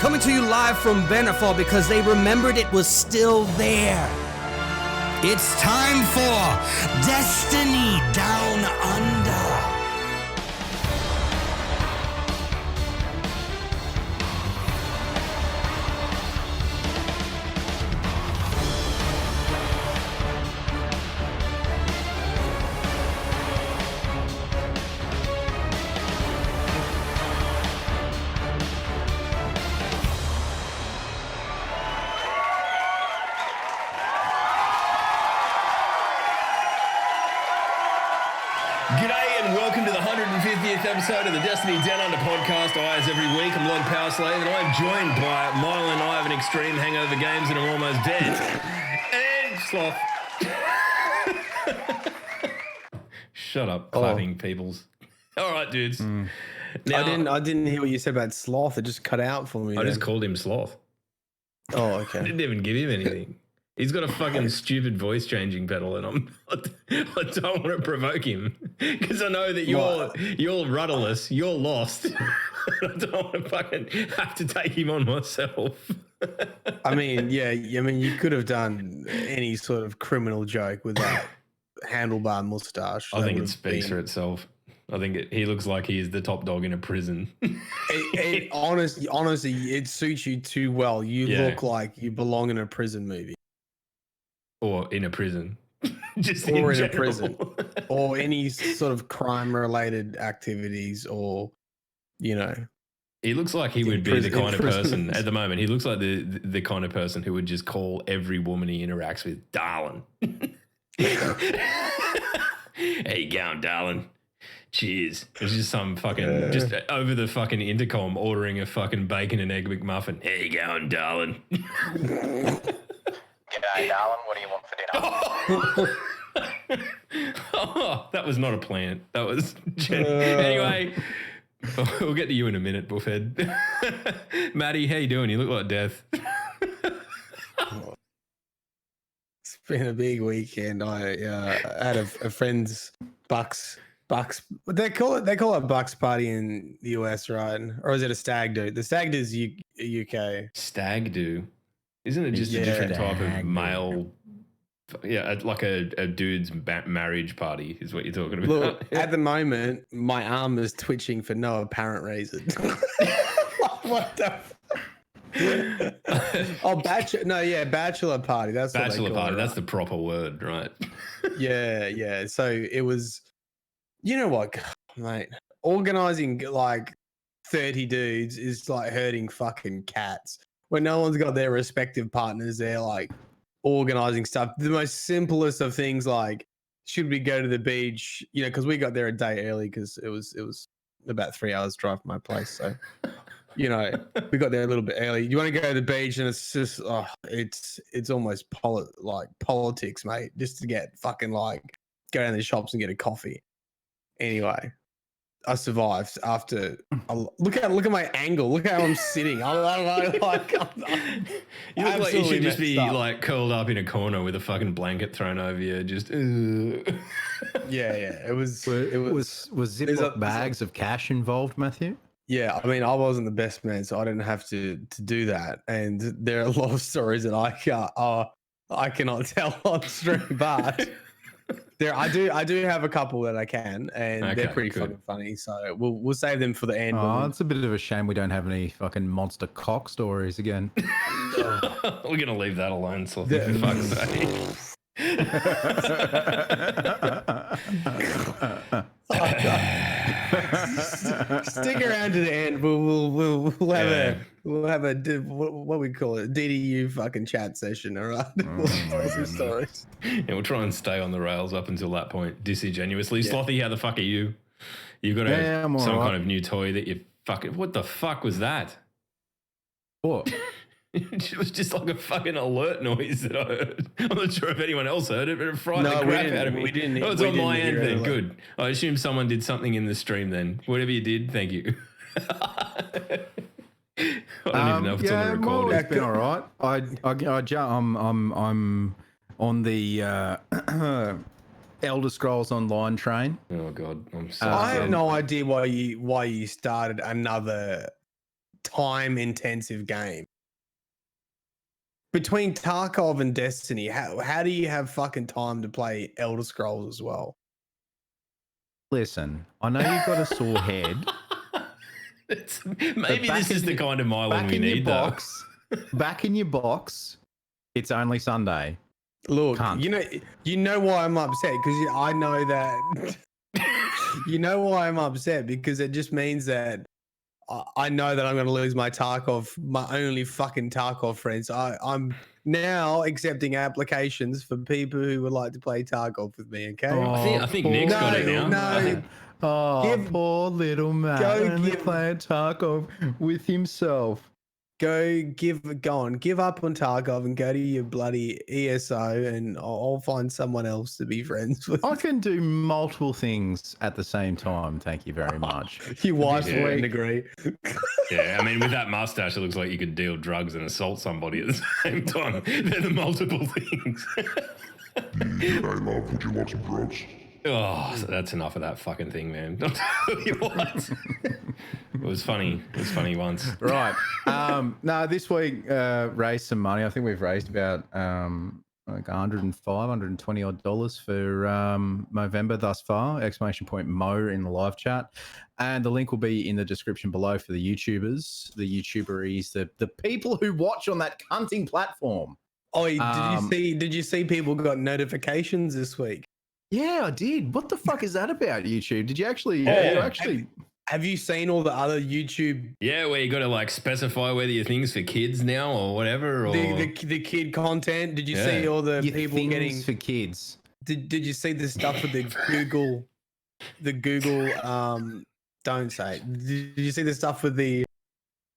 coming to you live from Benefall because they remembered it was still there. It's time for Destiny Down Under. Episode of the Destiny Down Under podcast. As every week, I'm Log Power Slave, and I'm joined by Milo and I have an extreme hangover games and I'm almost dead. And Sloth. Shut up, clapping peoples. All right, dudes. Now, I didn't hear what you said about Sloth. It just cut out for me. I just called him Sloth. Oh, okay. I didn't even give him anything. He's got a fucking stupid voice changing pedal, and I don't want to provoke him because I know that you're rudderless, you're lost. I don't want to fucking have to take him on myself. I mean, you could have done any sort of criminal joke with that handlebar mustache. I think it speaks for itself. I think he looks like he's the top dog in a prison. Honestly, it suits you too well. You look like you belong in a prison movie. Or in a prison. Just or in a prison. Or any sort of crime-related activities or, you know. He looks like he would be the kind of person, at the moment, he looks like the kind of person who would just call every woman he interacts with, darling. How you going, darling? Cheers. It's just some fucking, just over the fucking intercom ordering a fucking bacon and egg McMuffin. How you going, darling? G'day, darling. What do you want for dinner? Oh, that was not a plant. That was anyway. We'll get to you in a minute, Buffhead. Maddie, how you doing? You look like death. It's been a big weekend. I had a friend's Bucks. They call it Bucks party in the US, right? Or is it a stag do? The stag do is UK. Stag do. Isn't it just a different type of male? Yeah, like a dude's marriage party is what you're talking about. Look, at the moment, my arm is twitching for no apparent reason. What the? Bachelor party. That's bachelor what party. it, That's right? the proper word, right? Yeah. So it was. You know what, mate? Organizing like 30 dudes is like herding fucking cats. When no one's got their respective partners, they're like organizing stuff. The most simplest of things, like, should we go to the beach? You know, because we got there a day early because it was about 3 hours drive from my place. So, you know, we got there a little bit early. You want to go to the beach, and it's just, it's almost politics, mate. Just to get fucking like go down to the shops and get a coffee. Anyway. I survived after. Look at my angle. Look how I'm sitting. I don't know. Like, you look like you should just be like curled up in a corner with a fucking blanket thrown over you. Just. Yeah. It was Ziploc bags of cash involved, Matthew? Yeah, I mean, I wasn't the best man, so I didn't have to do that. And there are a lot of stories that I cannot tell on stream, but. I do have a couple that I can, and they're pretty fucking funny. So we'll save them for the end. Oh, it's a bit of a shame we don't have any fucking monster cock stories again. We're gonna leave that alone, so for fuck's sake. Stick around to the end. We'll have a what we call it, DDU fucking chat session. All right. We'll tell some stories. Yeah, we'll try and stay on the rails up until that point, disingenuously. Yeah. Slothy, how the fuck are you? You've got some kind of new toy that you fucking. What the fuck was that? What? It was just like a fucking alert noise that I heard. I'm not sure if anyone else heard it, but it frightened the crap out of me. We didn't. Oh, it's on my end then. Good. I assume someone did something in the stream then. Whatever you did, thank you. I don't even know if it's on the recording. It's been all right. I'm on the Elder Scrolls Online train. Oh God, I'm sorry. I have no idea why you started another time intensive game. Between Tarkov and Destiny, how do you have fucking time to play Elder Scrolls as well? Listen, I know you've got a sore head. Maybe this is the kind of Mylan we need, though. Back in your box, it's only Sunday. Look, Cunt. you know why I'm upset, because I know that. You know why I'm upset, because it just means that I know that I'm going to lose my only fucking Tarkov friends. I'm now accepting applications for people who would like to play Tarkov with me. Okay. I think Nick's got it now. No, poor little man. Only playing Tarkov with himself. give up on Tarkov and go to your bloody ESO, and I'll find someone else to be friends with. I can do multiple things at the same time. Thank you very much. Your wife wouldn't agree. Yeah, I mean, with that mustache, it looks like you could deal drugs and assault somebody at the same time. They're the multiple things. Hey, love, would you want some drugs? Oh, so that's enough of that fucking thing, man. I'll tell you what. It was funny. It was funny once. Right. No, this week raised some money. I think we've raised about like $105, $120 odd dollars for Movember thus far. !Mo in the live chat. And the link will be in the description below for the YouTubers, the YouTuberies, the people who watch on that cunting platform. Oh, did you see people got notifications this week? Yeah, I did. What the fuck is that about, YouTube? Did you actually? Have you seen all the other YouTube? Yeah, where you got to like specify whether your thing's for kids now or whatever, or the kid content. Did you see all the your people getting for kids? Did you see the stuff with the Google? Don't say it. Did you see the stuff with the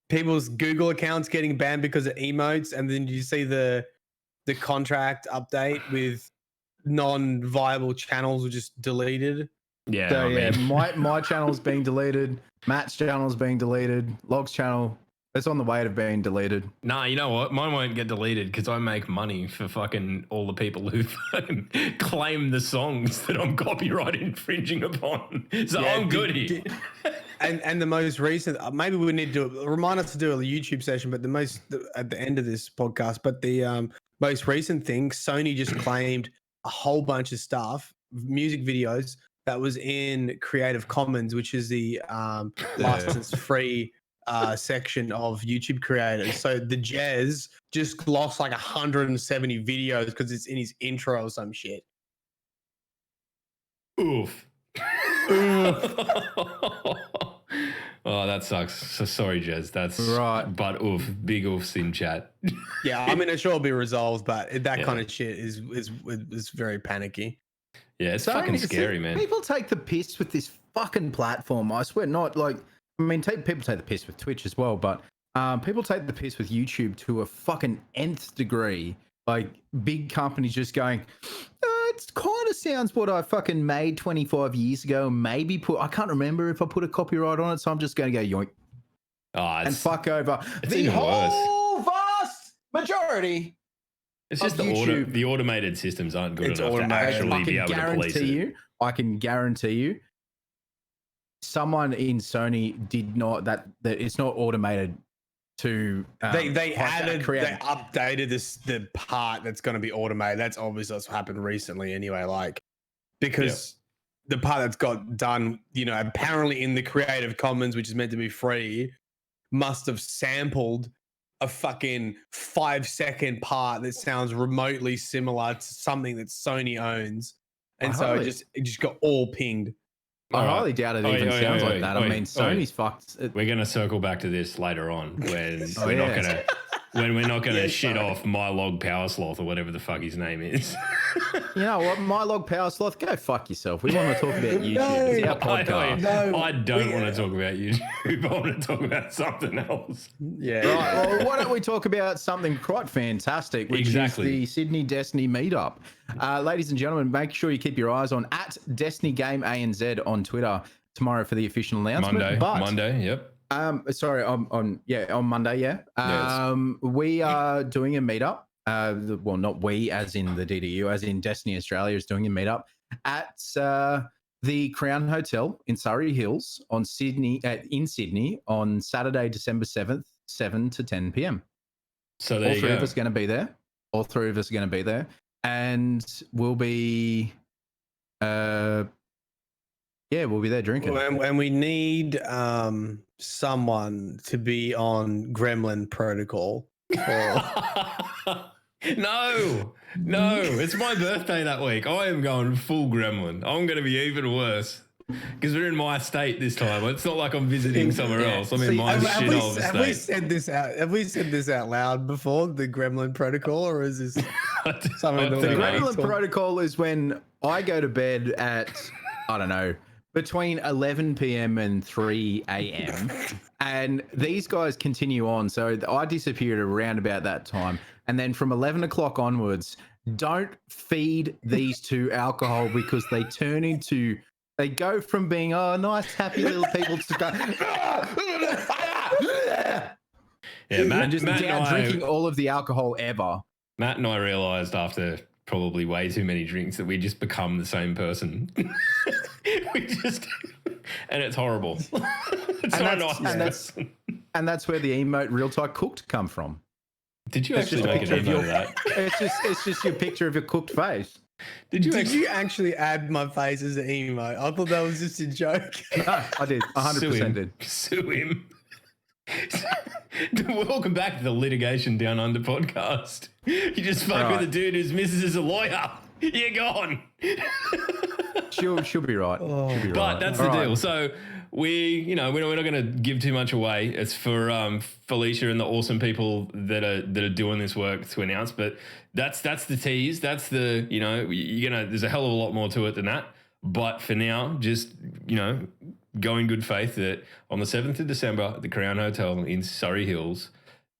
people's Google accounts getting banned because of emotes? And then did you see the contract update with non-viable channels were just deleted? Yeah, So, I mean, my channel's being deleted. Matt's channel's being deleted. Log's channel, it's on the way to being deleted. nah, you know what? Mine won't get deleted because I make money for fucking all the people who fucking claim the songs that I'm copyright infringing upon. So Yeah, I'm good here. And the most recent, maybe we need to remind us to do a YouTube session, but at the end of this podcast. But the most recent thing, Sony just claimed a whole bunch of stuff, music videos that was in Creative Commons, which is the license-free section of YouTube creators. So the Jez just lost like 170 videos because it's in his intro or some shit. Oof. Oh, that sucks. So sorry, Jez. That's right. But oof, big oofs in chat. Yeah, I mean, it sure will be resolved, but that kind of shit is very panicky. Yeah, it's fucking scary, man. People take the piss with this fucking platform. I swear, not like, I mean, people take the piss with Twitch as well, but people take the piss with YouTube to a fucking nth degree. Like big companies just going, it kind of sounds what I fucking made 25 years ago. Maybe I can't remember if I put a copyright on it, so I'm just going to go yoink and fuck over the whole vast majority. It's just the automated systems aren't good enough to actually be able to police it. I can guarantee you, someone in Sony did not that it's not automated. To they updated the part that's going to be automated. That's obviously what's happened recently anyway. Like because the part that's got done, apparently in the Creative Commons, which is meant to be free, must have sampled a fucking 5-second part that sounds remotely similar to something that Sony owns, and it just got all pinged. I highly doubt it even sounds like that. I mean, Sony's fucked. We're going to circle back to this later on when we're not going to shit off My Log Power Sloth or whatever the fuck his name is. You know what? My Log Power Sloth, go fuck yourself. We want to talk about YouTube. It's our podcast. I don't want to talk about YouTube. I want to talk about something else. Yeah. Right. Well, why don't we talk about something quite fantastic, which is the Sydney Destiny meetup. Ladies and gentlemen, make sure you keep your eyes on @DestinyGameANZ on Twitter tomorrow for the official announcement. Monday, yep. Sorry, on Monday, yeah. We are doing a meetup. Well, not we, as in the DDU, as in Destiny Australia is doing a meetup at the Crown Hotel in Surrey Hills in Sydney on Saturday, December 7th, 7 to 10 p.m. So there All you three go. of us are going to be there. All three of us are going to be there. And we'll be, we'll be there drinking. And we need someone to be on Gremlin Protocol. No, it's my birthday that week. I am going full gremlin. I'm going to be even worse because we're in my state this time. It's not like I'm visiting somewhere else. I'm in my shithole of a have we state. said this out? Have we said this out loud before? The Gremlin Protocol, or is this something that The we Gremlin talk- Protocol is when I go to bed at, I don't know, between 11 p.m. and 3 a.m. and these guys continue on. So I disappeared around about that time. And then from 11 o'clock onwards, don't feed these two alcohol because they turn into, they go from being, oh, nice, happy little people to go, Yeah, Matt, and just Matt down and I, drinking all of the alcohol ever. Matt and I realized after probably way too many drinks that we just become the same person. we just, and it's horrible. It's And not that's- nice. and that's- And that's where the emote Real Tight Cooked come from. Did you It's actually just a make an picture of emote your- of that? It's just your picture of your cooked face. Did you Did actually? you actually add my face as an emote? I thought that was just a joke. No, I did. Sue 100% him. did. Sue him. Welcome back to the Litigation Down Under podcast. You just spoke Right. with a dude whose missus is a lawyer. You're gone. She'll be right. She'll be But right. that's All the right. deal. So we're not going to give too much away. It's for Felicia and the awesome people that are doing this work to announce. But that's the tease. That's the there's a hell of a lot more to it than that. But for now, just go in good faith that on the 7th of December at the Crown Hotel in Surrey Hills,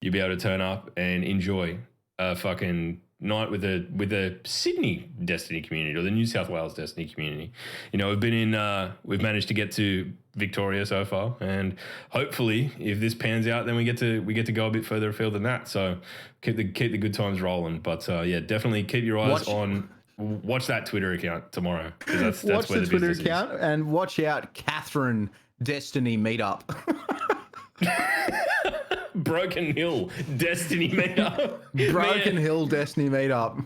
you'll be able to turn up and enjoy a fucking night with the Sydney Destiny community or the New South Wales Destiny community. We've managed to get to Victoria so far, and hopefully, if this pans out, then we get to go a bit further afield than that. So keep the good times rolling. But definitely keep your eyes on. Watch that Twitter account tomorrow. 'Cause that's Watch where the the Twitter business is. account and watch out Catherine Destiny meetup. Broken Hill Destiny meetup. Broken Man, Hill Destiny meetup.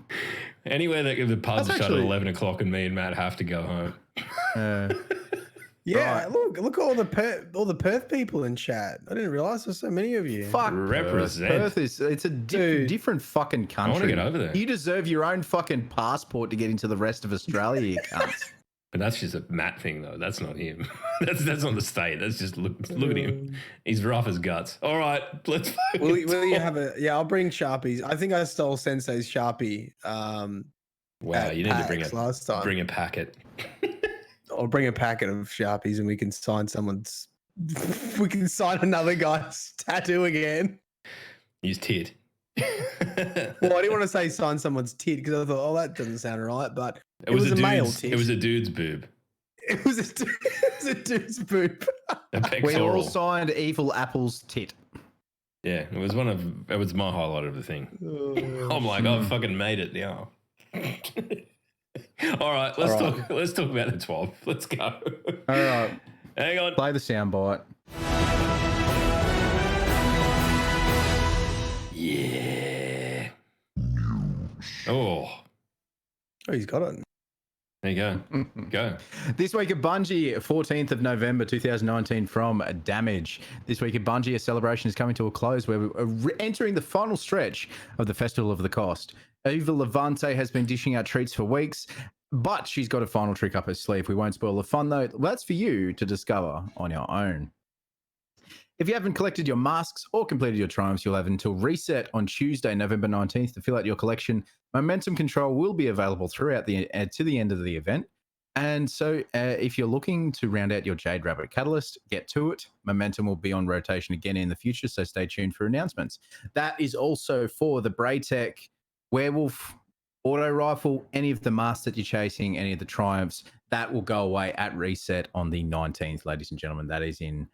anywhere that the pub's That's shut actually- at 11 o'clock and me and Matt have to go home. Yeah, Right. look at all the Perth people in chat. I didn't realize there's so many of you. Fuck Represent. Perth it's a Dude. different fucking country. get over there. You deserve your own fucking passport to get into the rest of Australia, you cunts. But that's just a Matt thing, though. That's not him. that's not the state. That's just look at him. He's rough as guts. All right, let's. Will you have a? Yeah, I'll bring Sharpies. I think I stole Sensei's Sharpie. Wow, at you need to PAX last time. bring a packet. I'll bring a packet of Sharpies and we can sign someone's. We can sign another guy's tattoo again. Use tit. Well, I didn't want to say sign someone's tit because I thought, oh, that doesn't sound right. But it was a dude's, male tit. It was a dude's boob. It was a dude's boob. A We all pectoral. signed Evil Apple's tit. Yeah, it was my highlight of the thing. I'm like, I've fucking made it now. All right, let's talk about the 12. Let's go. All right, Hang on. play the soundbite. Yeah. Oh, Oh, he's got it. there you go. Go. This week at Bungie, 14th of November 2019 from Damage. This week at Bungie, a celebration is coming to a close where we're entering the final stretch of the Festival of the Cost. Eva Levante has been dishing out treats for weeks, but she's got a final trick up her sleeve. We won't spoil the fun though. That's for you to discover on your own. If you haven't collected your masks or completed your triumphs, you'll have until reset on Tuesday, November 19th to fill out your collection. Momentum control will be available throughout to the end of the event. And so if you're looking to round out your Jade Rabbit Catalyst, get to it. Momentum will be on rotation again in the future, so stay tuned for announcements. That is also for the Braytech Werewolf Auto Rifle, any of the masks that you're chasing, any of the triumphs, that will go away at reset on the 19th, ladies and gentlemen. That is in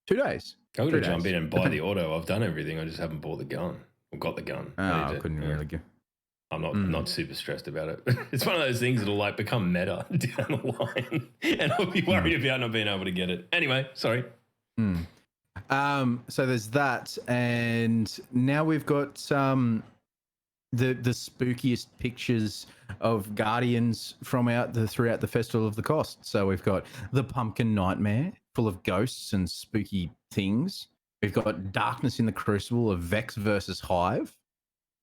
2 days. I'm 3 going to days. jump in and buy the auto. I've done everything. I just haven't bought the gun or got the gun. Oh, I couldn't really go. I'm not super stressed about it. It's one of those things that'll like become meta down the line, and I'll be worried about not being able to get it. Anyway, sorry. So there's that, and now we've got the spookiest pictures of Guardians throughout the Festival of the Cost. So we've got the Pumpkin Nightmare, full of ghosts and spooky things. We've got Darkness in the Crucible of Vex versus Hive.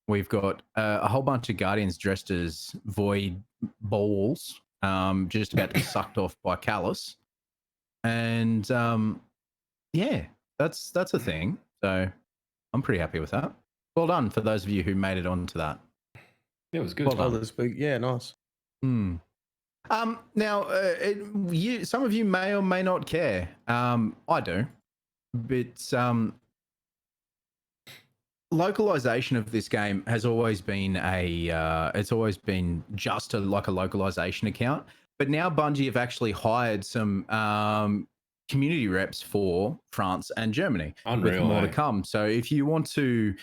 We've got a whole bunch of Guardians dressed as void balls, just about to be sucked off by Callus. And yeah, that's a thing. So I'm pretty happy with that. Well done for those of you who made it onto that. It was good. Well, yeah, nice. Now, some of you may or may not care. I do, but localization of this game has always been it's always been just like a localization account. But now Bungie have actually hired some community reps for France and Germany, with more to come. So if you want to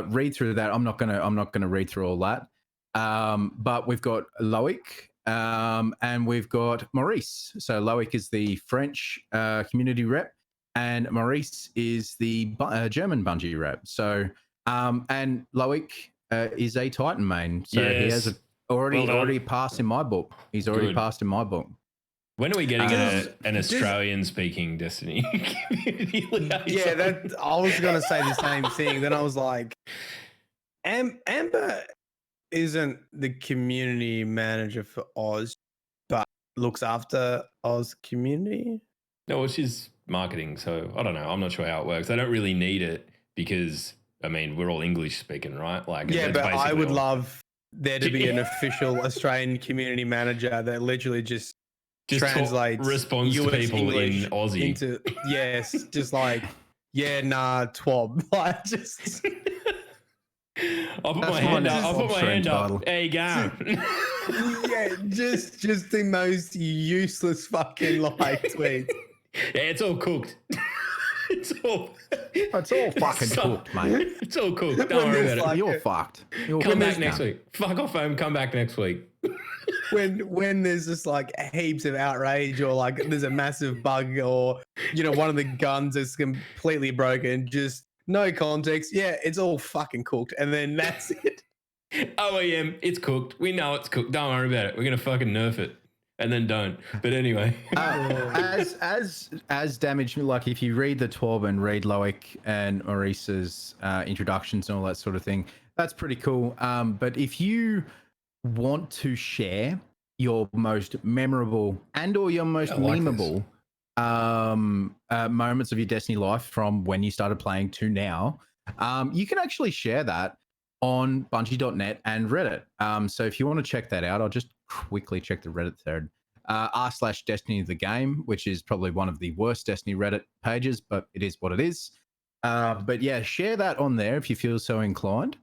read through that, I'm not gonna read through all that. But we've got Loic and we've got Maurice. So Loic is the French community rep, and Maurice is the German Bungie rep. So and Loic is a Titan main, so he has already passed in my book. He's already passed in my book. When are we getting an Australian-speaking Destiny community liaison? Yeah, I was going to say the same thing. Then I was like, Amber isn't the community manager for Oz, but looks after Oz community. No, well, she's marketing, so I don't know. I'm not sure how it works. I don't really need it because, I mean, we're all English-speaking, right? Like, yeah, but I would love there to be an official Australian community manager that literally just translates responds to people English in Aussie into just like twab, like just. I'll put my hand up. There you go. Yeah, just the most useless fucking like tweet. Yeah, it's all cooked. It's all fucking cooked, mate. It's all cooked. Don't worry about it. You're fucked. Come back next week. Fuck off home. Come back next week. When there's just like heaps of outrage, or like there's a massive bug, or one of the guns is completely broken, just no context. Yeah, it's all fucking cooked, and then that's it. OEM, it's cooked. We know it's cooked. Don't worry about it. We're gonna fucking nerf it, and then don't. But anyway, as damage, like if you read the TWAB and read Loic and Maurice's introductions and all that sort of thing, that's pretty cool. But if you want to share your most memorable and or your most memeable moments of your Destiny life from when you started playing to now, you can actually share that on Bungie.net and Reddit. So if you want to check that out, I'll just quickly check the Reddit thread. r/Destiny the game, which is probably one of the worst Destiny Reddit pages, but it is what it is. But yeah, share that on there if you feel so inclined.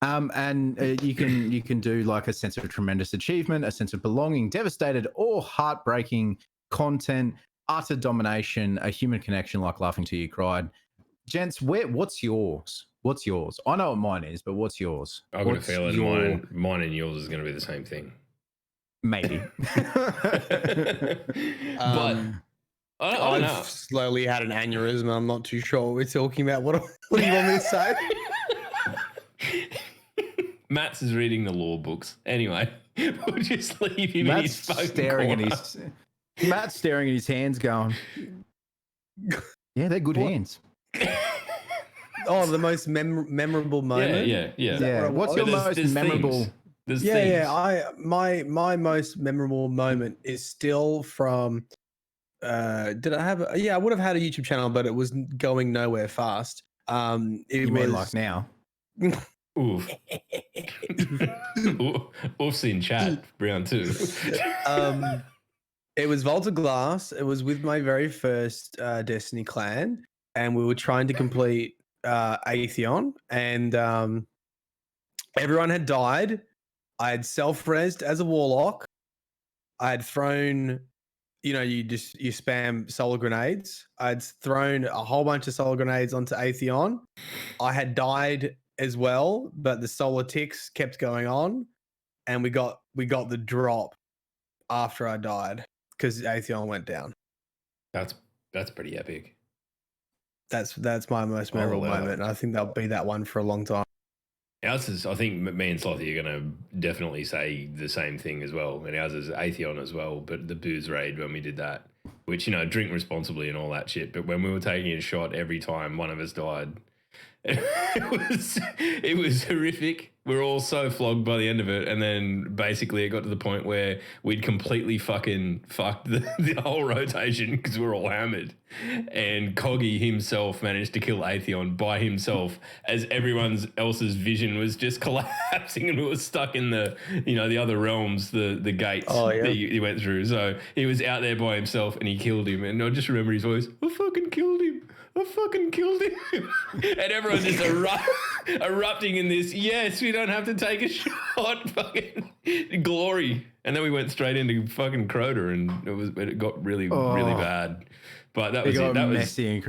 And you can do like a sense of tremendous achievement, a sense of belonging, devastated or heartbreaking content, utter domination, a human connection like laughing till you cried. Gents, what's yours? What's yours? I know what mine is, but what's yours? I've got a feeling mine and yours is going to be the same thing. Maybe. But I've slowly had an aneurysm. I'm not too sure what we're talking about. What do you want me to say? Matt's is reading the law books. Anyway, we'll just leave him in his fucking corner. Matt's staring at his hands going, yeah, they're good hands. Oh, the most memorable moment? Yeah. What's your most memorable? My most memorable moment is still from, I would have had a YouTube channel, but it was going nowhere fast. Mean like now? Oof. Oof's in chat, round 2. It was Vault of Glass. It was with my very first Destiny clan, and we were trying to complete Atheon, and everyone had died. I had self-resed as a warlock. I had thrown, you spam solar grenades. I'd thrown a whole bunch of solar grenades onto Atheon. I had died as well, but the solar ticks kept going on, and we got the drop after I died because Atheon went down. That's pretty epic. That's my most memorable moment, and I think that'll be that one for a long time. Ours is, I think me and Slothy are going to definitely say the same thing as well. And ours is Atheon as well, but the booze raid when we did that, which, drink responsibly and all that shit. But when we were taking a shot every time one of us died, it was horrific. We were all so flogged by the end of it. And then basically it got to the point where we'd completely fucking fucked the whole rotation because we were all hammered. And Coggy himself managed to kill Atheon by himself as everyone else's vision was just collapsing and we were stuck in the other realms, the gates that he went through. So he was out there by himself and he killed him. And I just remember his voice, I fucking killed him. And everyone's just erupting in this, yes, we don't have to take a shot, fucking glory. And then we went straight into fucking Crota and it got really bad. But that was it. That was messy.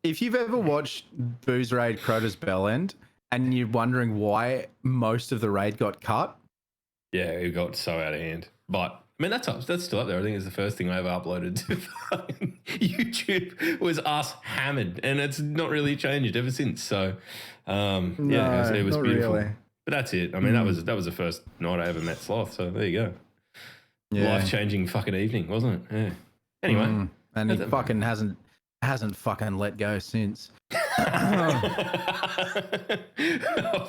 If you've ever watched Booze Raid Crota's Bell End and you're wondering why most of the raid got cut. Yeah, it got so out of hand. But I mean, that's still up there. I think it's the first thing I ever uploaded to fucking YouTube was us hammered, and it's not really changed ever since. So, it was beautiful. Really. But that's it. I mean, that was the first night I ever met Sloth. So there you go. Yeah. Life-changing fucking evening, wasn't it? Yeah. Anyway, and he fucking hasn't fucking let go since. I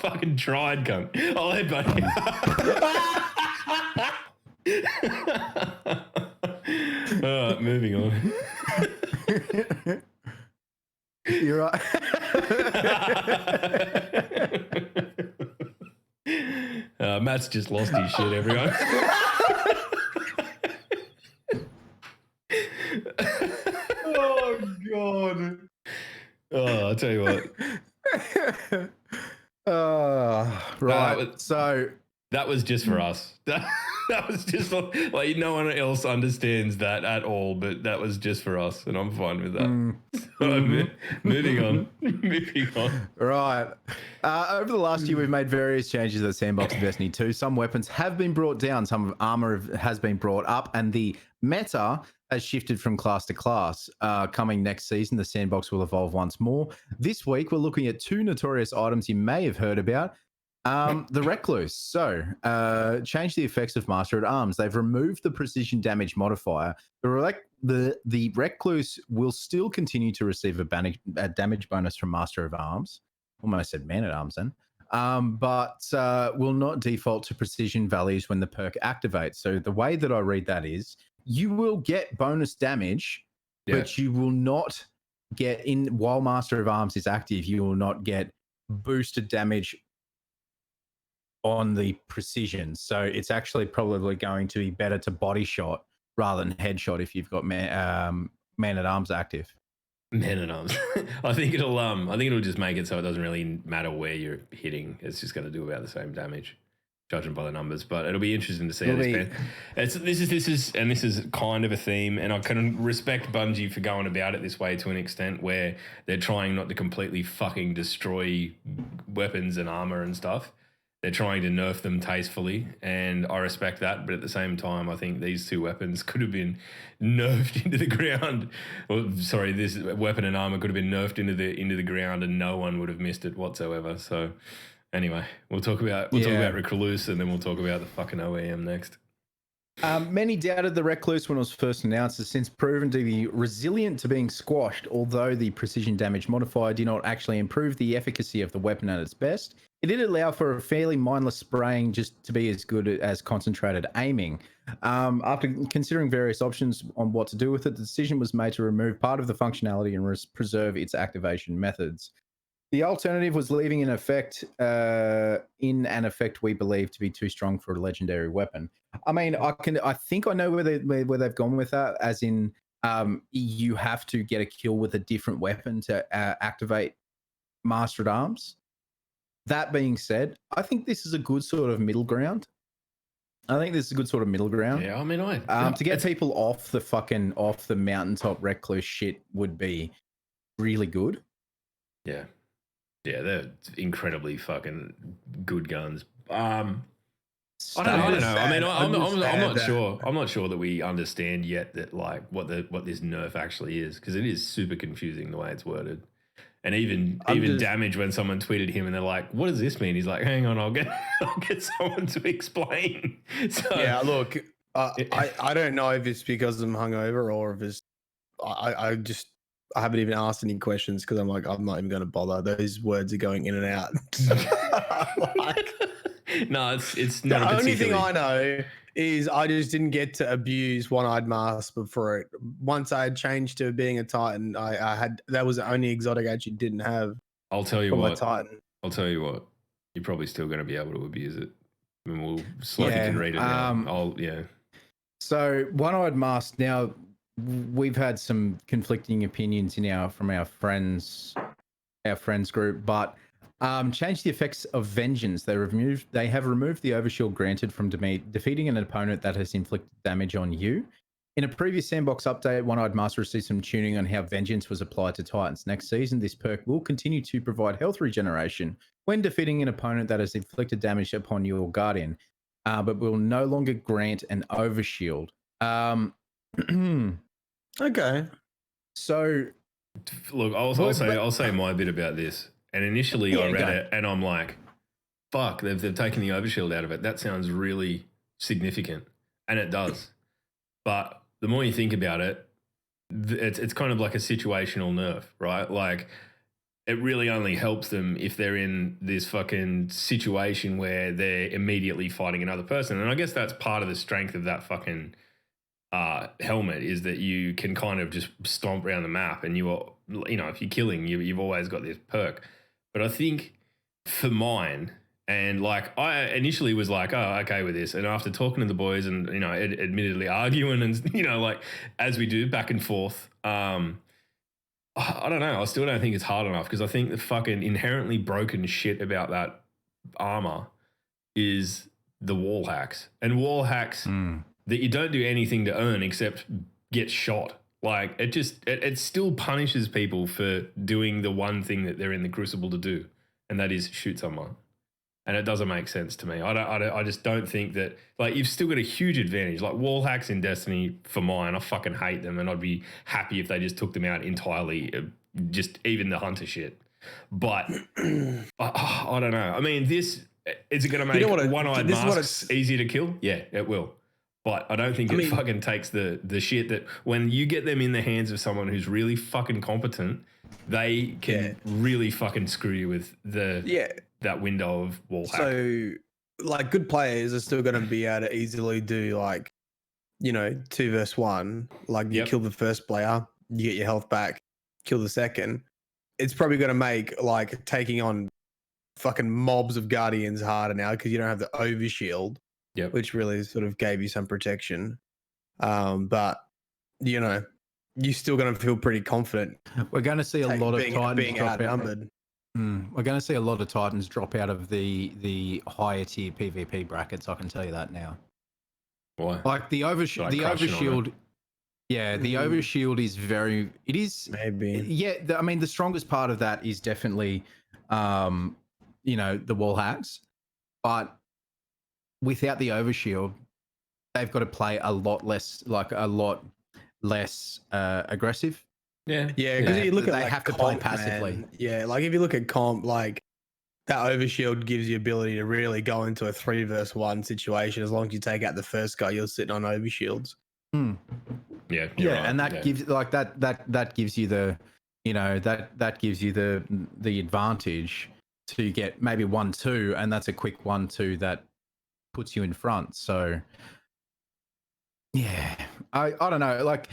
fucking tried, cunt. I'll headbutt you. Moving on. You're right. Matt's just lost his shit, everyone. Oh, God. Oh, I'll tell you what. Right. So that was just for us. That was just like no one else understands that at all, but that was just for us, and I'm fine with that. So, moving on. Right. Over the last year, we've made various changes to the Sandbox of Destiny 2. Some weapons have been brought down, some armor has been brought up, and the meta has shifted from class to class. Coming next season, the Sandbox will evolve once more. This week, we're looking at two notorious items you may have heard about. The Recluse. So, change the effects of Master at Arms. They've removed the precision damage modifier. The Recluse will still continue to receive a damage bonus from Master of Arms. Almost said Man at Arms then. But will not default to precision values when the perk activates. So the way that I read that is you will get bonus damage, but you will not get while Master of Arms is active, you will not get boosted damage on the precision. So it's actually probably going to be better to body shot rather than headshot if you've got Man at Arms active. Man at Arms. I think it'll just make it so it doesn't really matter where you're hitting. It's just going to do about the same damage, judging by the numbers. But it'll be interesting to see how this pans. This is kind of a theme, and I can respect Bungie for going about it this way to an extent where they're trying not to completely fucking destroy weapons and armor and stuff. They're trying to nerf them tastefully, and I respect that. But at the same time, I think these two weapons could have been nerfed into the ground. This weapon and armor could have been nerfed into the ground, and no one would have missed it whatsoever. So, anyway, we'll talk about Recluse, and then we'll talk about the fucking OEM next. Many doubted the Recluse when it was first announced. Has since proven to be resilient to being squashed, although the precision damage modifier did not actually improve the efficacy of the weapon at its best. It did allow for a fairly mindless spraying just to be as good as concentrated aiming. After considering various options on what to do with it, the decision was made to remove part of the functionality and preserve its activation methods. The alternative was leaving in an effect we believe to be too strong for a legendary weapon. I mean, I think I know where they've gone with that, as in you have to get a kill with a different weapon to activate Master at Arms. That being said, I think this is a good sort of middle ground. Yeah, I mean, to get people off the mountaintop Recluse shit would be really good. Yeah. Yeah, they're incredibly fucking good guns. I don't know. I mean, I'm not sure. I'm not sure that we understand yet that like what this nerf actually is, because it is super confusing the way it's worded. And even Damage, when someone tweeted him and they're like, "What does this mean?" He's like, "Hang on, I'll get someone to explain." So yeah, look, I don't know if it's because I'm hungover or if it's I haven't even asked any questions because I'm like, I'm not even going to bother. Those words are going in and out. Like, no, it's the not. only thing I know is I just didn't get to abuse One-Eyed Mask before it. Once I had changed to being a Titan, I had that was the only exotic I actually didn't have. I'll tell you for my what. Titan. I'll tell you what. You're probably still going to be able to abuse it. I mean, we'll slowly Yeah, can read it now. So One-Eyed Mask. Now we've had some conflicting opinions from our friends group, but changed the effects of vengeance. They have removed the overshield granted from defeating an opponent that has inflicted damage on you. In a previous Sandbox update, One-Eyed Mask received some tuning on how vengeance was applied to Titans. Next season, this perk will continue to provide health regeneration when defeating an opponent that has inflicted damage upon you or Guardian, but will no longer grant an overshield. Okay. So, look, I'll say my bit about this. And initially, I read it, and I'm like, "Fuck! They've taken the overshield out of it. That sounds really significant," and it does. But the more you think about it, it's kind of like a situational nerf, right? Like, it really only helps them if they're in this fucking situation where they're immediately fighting another person. And I guess that's part of the strength of that fucking helmet, is that you can kind of just stomp around the map, and if you're killing, you've always got this perk. But I think for mine, and like I initially was like, oh, okay with this, and after talking to the boys and admittedly arguing and like as we do back and forth, I don't know, I still don't think it's hard enough, because I think the fucking inherently broken shit about that armor is the wall hacks, and wall hacks that you don't do anything to earn except get shot. Like it still punishes people for doing the one thing that they're in the Crucible to do, and that is shoot someone. And it doesn't make sense to me. I just don't think that, like, you've still got a huge advantage. Like wall hacks in Destiny, for mine, I fucking hate them, and I'd be happy if they just took them out entirely. Just even the hunter shit. But I don't know. I mean, is it going to make One-Eyed Masks easier to kill? Yeah, it will. But I don't think it fucking takes the shit that when you get them in the hands of someone who's really fucking competent, they can really fucking screw you with that window of wall hack. So, like, good players are still going to be able to easily do, like, 2 versus 1. Like, you kill the first player, you get your health back, kill the second. It's probably going to make, like, taking on fucking mobs of Guardians harder now, because you don't have the overshield. Yep. Which really sort of gave you some protection. But, you're still going to feel pretty confident. We're going to see a lot of Titans being drop outnumbered. out. We're going to see a lot of Titans drop out of the higher tier PvP brackets. I can tell you that now. Why? Like the overshield. Yeah, the overshield is very. It is maybe. Yeah, the strongest part of that is definitely, the wall hacks, but without the overshield, they've got to play a lot less aggressive. Yeah, because you look at they have to play passively. Man. Yeah, like if you look at comp, like that overshield gives you ability to really go into a 3 versus 1 situation. As long as you take out the first guy, you're sitting on overshields. Yeah, right. And that gives like that gives you the that gives you the advantage to get maybe 1-2, and that's a quick 1-2 that puts you in front. So yeah, I don't know. Like,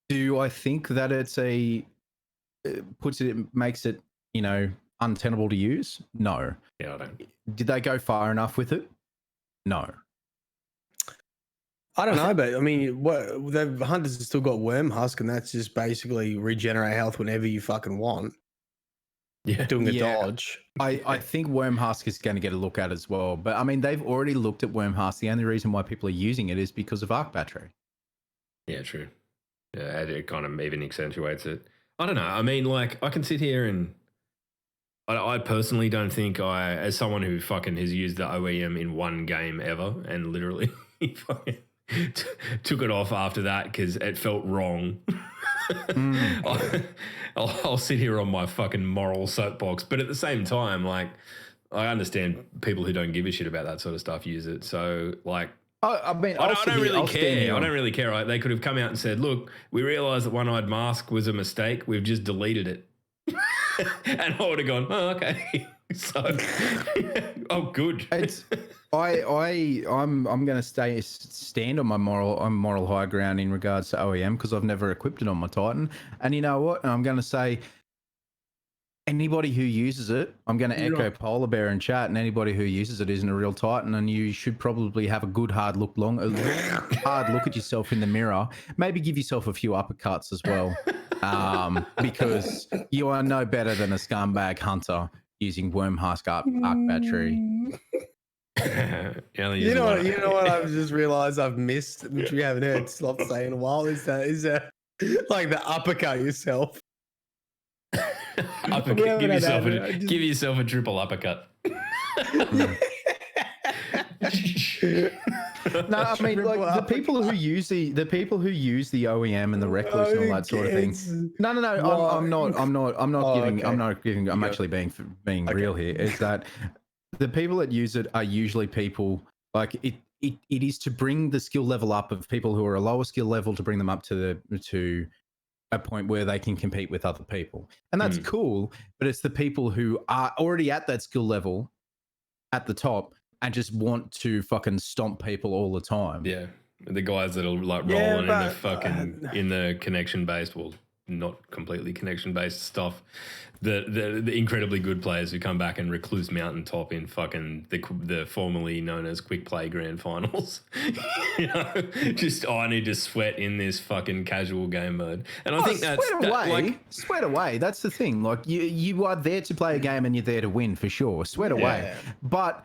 do I think that makes it untenable to use? No. Yeah, I don't. Did they go far enough with it? No. I don't know, but I mean, the hunters have still got Worm Husk, and that's just basically regenerate health whenever you fucking want. Yeah, doing a dodge. I think Worm Husk is going to get a look at as well. But I mean, they've already looked at Worm Husk. The only reason why people are using it is because of Arc Battery. Yeah, true. Yeah, it kind of even accentuates it. I don't know. I mean, like, I can sit here and I personally don't think as someone who fucking has used the OEM in one game ever and literally fucking took it off after that because it felt wrong. I'll sit here on my fucking moral soapbox, but at the same time, like, I understand people who don't give a shit about that sort of stuff use it. So, like, I mean, I don't really care. I don't really care. Right? They could have come out and said, "Look, we realised that one-eyed mask was a mistake. We've just deleted it." And I would have gone, "Oh, okay." So, oh, good. I'm going to stand on my moral high ground in regards to OEM because I've never equipped it on my Titan. And you know what? I'm going to say anybody who uses it, I'm going to echo Polar Bear in chat, and anybody who uses it isn't a real Titan, and you should probably have a good hard look at yourself in the mirror. Maybe give yourself a few uppercuts as well, because you are no better than a scumbag hunter using worm husk arc battery. You know what I've just realized I've missed, which we haven't heard Slop say in a while, is that like the uppercut yourself. Uppercut. Give yourself a triple uppercut. No, I mean, like the people who use the OEM and the Recluse and all that sort of thing. No. I'm actually being real here. Is that the people that use it are usually people like it is to bring the skill level up of people who are a lower skill level to bring them up to a point where they can compete with other people. And that's cool, but it's the people who are already at that skill level at the top and just want to fucking stomp people all the time. Yeah. The guys that'll like rolling in the fucking in the connection based, well, not completely connection based stuff. The incredibly good players who come back and Recluse Mountaintop in fucking the formerly known as Quick Play Grand Finals. You know, just I need to sweat in this fucking casual game mode, and I think that's sweat away. That's the thing. Like you are there to play a game and you're there to win for sure. Sweat away, but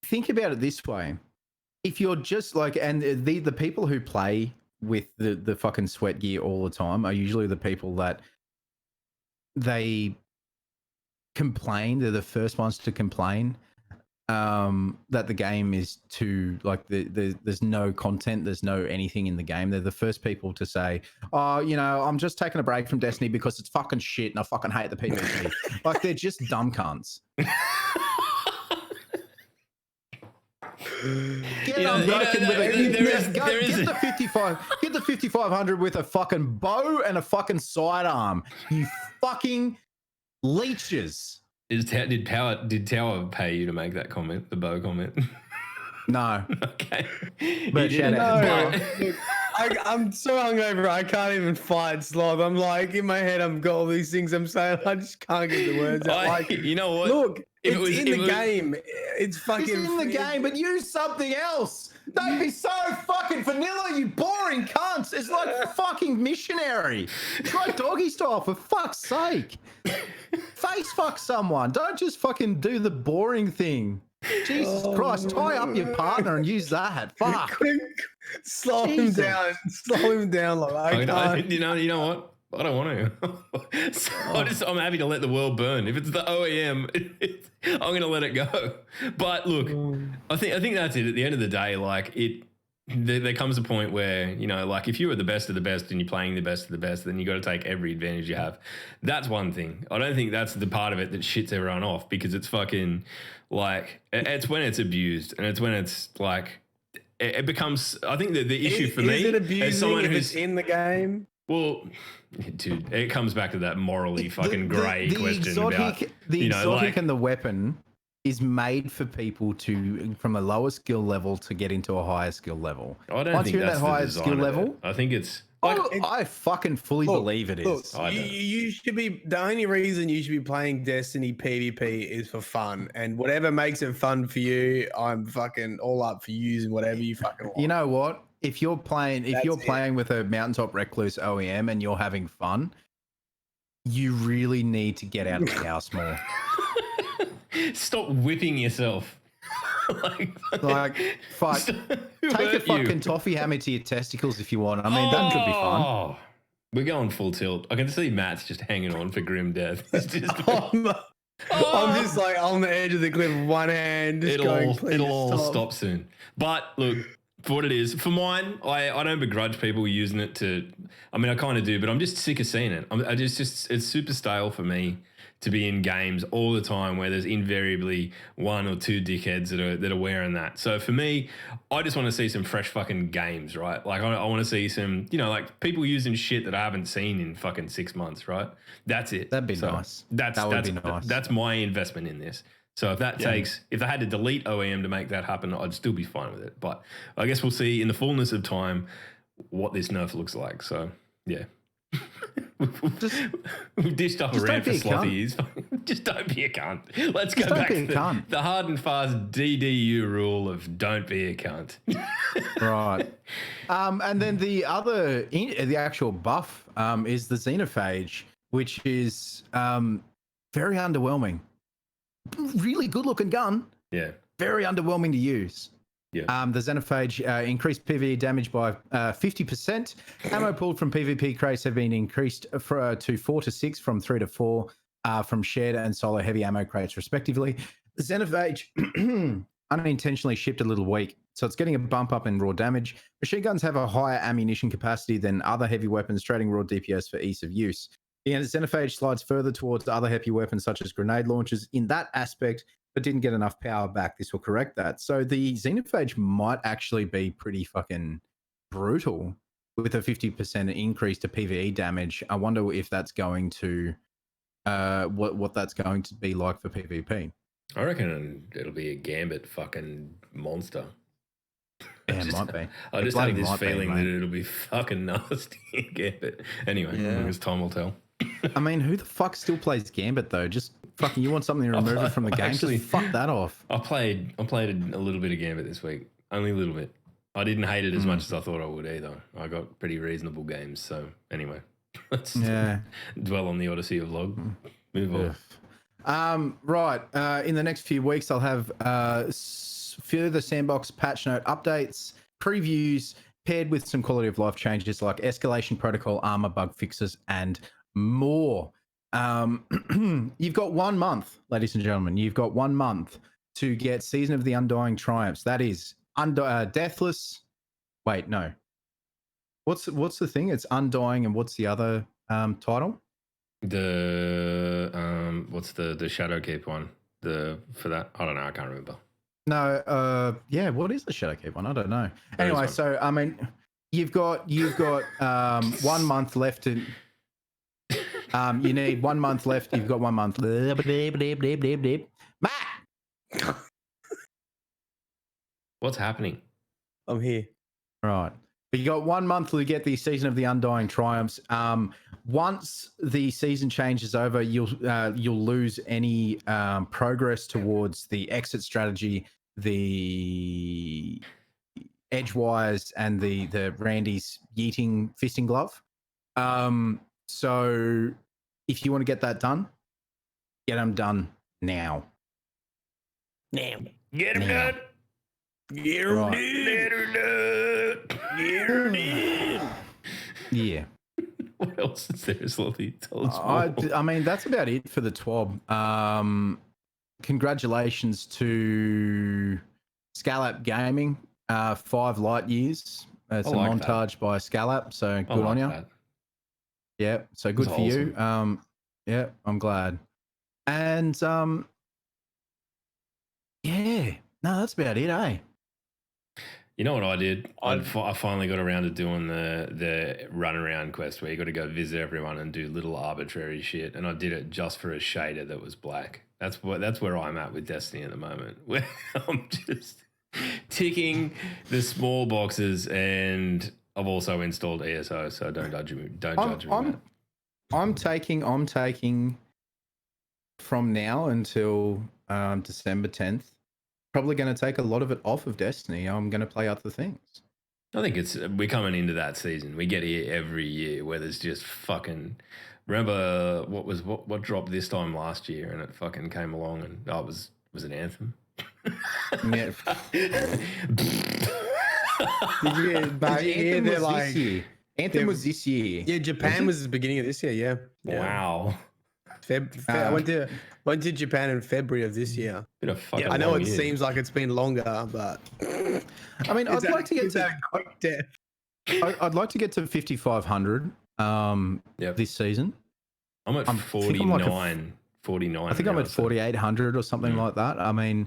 think about it this way: if you're just like, and the people who play with the fucking sweat gear all the time are usually the people that they complain. They're the first ones to complain that the game is too like there's no content, there's no anything in the game. They're the first people to say, "Oh, you know, I'm just taking a break from Destiny because it's fucking shit and I fucking hate the PvP." Like they're just dumb cunts. Get the 5500 with a fucking bow and a fucking sidearm. You fucking leeches. Did Tower pay you to make that comment? The bow comment? No. Okay. But shout out. Look, I'm so hungover, I can't even fight Slob. I'm like, in my head, I've got all these things I'm saying. I just can't get the words out. Like, you know what? Look, it's in the game. It's fucking in the game, but use something else. Don't be so fucking vanilla, you boring cunts. It's like fucking missionary. Try doggy style, for fuck's sake. Face fuck someone. Don't just fucking do the boring thing. Jesus Christ, tie up your partner and use that. Fuck. Slow him down. Slow him down. Like, I can't. You know what? I don't want to. So I'm happy to let the world burn. If it's the OEM, I'm going to let it go. But look, I think that's it. At the end of the day, like there comes a point where, you know, like if you are the best of the best and you're playing the best of the best, then you got to take every advantage you have. That's one thing. I don't think that's the part of it that shits everyone off, because it's fucking like, it's when it's abused, and it's when it's like, it becomes, I think that the issue for me is it abusing as someone if who's it's in the game? Well, dude, it comes back to that morally fucking grey question exotic, about the exotic and the weapon is made for people to from a lower skill level to get into a higher skill level. I don't Once think you're that's at that higher the skill level, I think it's. I fucking fully believe it is. You should be, the only reason you should be playing Destiny PvP is for fun, and whatever makes it fun for you, I'm fucking all up for using whatever you fucking want. You know what? If you're playing with a Mountaintop Recluse OEM and you're having fun, you really need to get out of the house more. Stop whipping yourself. Take a fucking toffee hammer to your testicles if you want. I mean, that could be fun. We're going full tilt. I can see Matt's just hanging on for grim death. He's just I'm just like on the edge of the cliff with one hand. Just it'll all stop soon. But look, for what it is, for mine, I don't begrudge people using it to. I mean, I kind of do, but I'm just sick of seeing it. It's super stale for me to be in games all the time where there's invariably one or two dickheads that are wearing that. So for me, I just want to see some fresh fucking games, right? Like I want to see some, like people using shit that I haven't seen in fucking 6 months, right? That's it. That'd be nice. That would be nice. That's my investment in this. So if that if I had to delete OEM to make that happen, I'd still be fine with it. But I guess we'll see in the fullness of time what this nerf looks like. So yeah. We've dished up a rant for Slothy. Just don't be a cunt. Let's go back to the hard and fast DDU rule of don't be a cunt. Right. And then the actual buff is the Xenophage, which is very underwhelming. Really good looking gun. Yeah. Very underwhelming to use. Yeah. The Xenophage increased PvE damage by 50%. Ammo pulled from PvP crates have been increased to 4 to 6 from 3 to 4 from shared and solo heavy ammo crates, respectively. The Xenophage unintentionally shipped a little weak, so it's getting a bump up in raw damage. Machine guns have a higher ammunition capacity than other heavy weapons, trading raw DPS for ease of use. The Xenophage slides further towards other heavy weapons such as grenade launchers in that aspect, but didn't get enough power back. This will correct that. So the Xenophage might actually be pretty fucking brutal with a 50% increase to PvE damage. I wonder if that's going to what that's going to be like for PvP. I reckon it'll be a Gambit fucking monster. Yeah, it might be. I just have this feeling that it'll be fucking nasty in Gambit. Anyway, I guess time will tell. I mean, who the fuck still plays Gambit though? Just fucking, you want something to remove it from the game? Actually, just fuck that off. I played a little bit of Gambit this week. Only a little bit. I didn't hate it as much as I thought I would either. I got pretty reasonable games. So anyway, let's dwell on the Odyssey of Log. Move on. Right. In the next few weeks, I'll have further Sandbox patch note updates, previews, paired with some quality of life changes like escalation protocol, armor bug fixes, and more. You've got 1 month, ladies and gentlemen. You've got 1 month to get Season of the Undying Triumphs. That is Deathless. Wait, no. What's the thing? It's Undying, and what's the other title? The what's the Shadowkeep one? For that, I don't know. I can't remember. No. What is the Shadowkeep one? I don't know. Anyway, so I mean, you've got 1 month left to. You need 1 month left. You've got 1 month. Matt! What's happening? I'm here. Right. But you got 1 month to get the Season of the Undying Triumphs. Once the season change is over, you'll lose any progress towards the exit strategy, the edgewise, and the Randy's yeeting fisting glove. So if you want to get that done, get them done now. Now. Get them done. Get them done. Get them done. Yeah. What else is there, Slothy? Tell us more. I mean, that's about it for the TWAB. Congratulations to Scalap Gaming, 5 light years. It's a montage by Scalap, so good on you. That. Yeah, so good for you. Yeah, I'm glad. And that's about it, eh? You know what I did? I finally got around to doing the run around quest where you got to go visit everyone and do little arbitrary shit, and I did it just for a shader that was black. That's where I'm at with Destiny at the moment, where I'm just ticking the small boxes, and I've also installed ESO, so don't judge me. I'm taking from now until December 10th. Probably going to take a lot of it off of Destiny. I'm going to play other things. I think we're coming into that season. We get here every year where there's just fucking. Remember what dropped this time last year, and it fucking came along, and was it Anthem? Yeah. Did you hear Anthem they're was like this year. Anthem Yeah. was this year. Yeah, Japan was the beginning of this year. Yeah. Yeah. Wow. I went to Japan in February of this year. Been a fucking I know long it year. seems like it's been longer, but I mean, I'd like to get is that to. a quick death? I'd like to get to 5,500 Yep. this season. I'm at I think I'm 49. 49. I think I'm now, at so- 4,800 or something like that. I mean,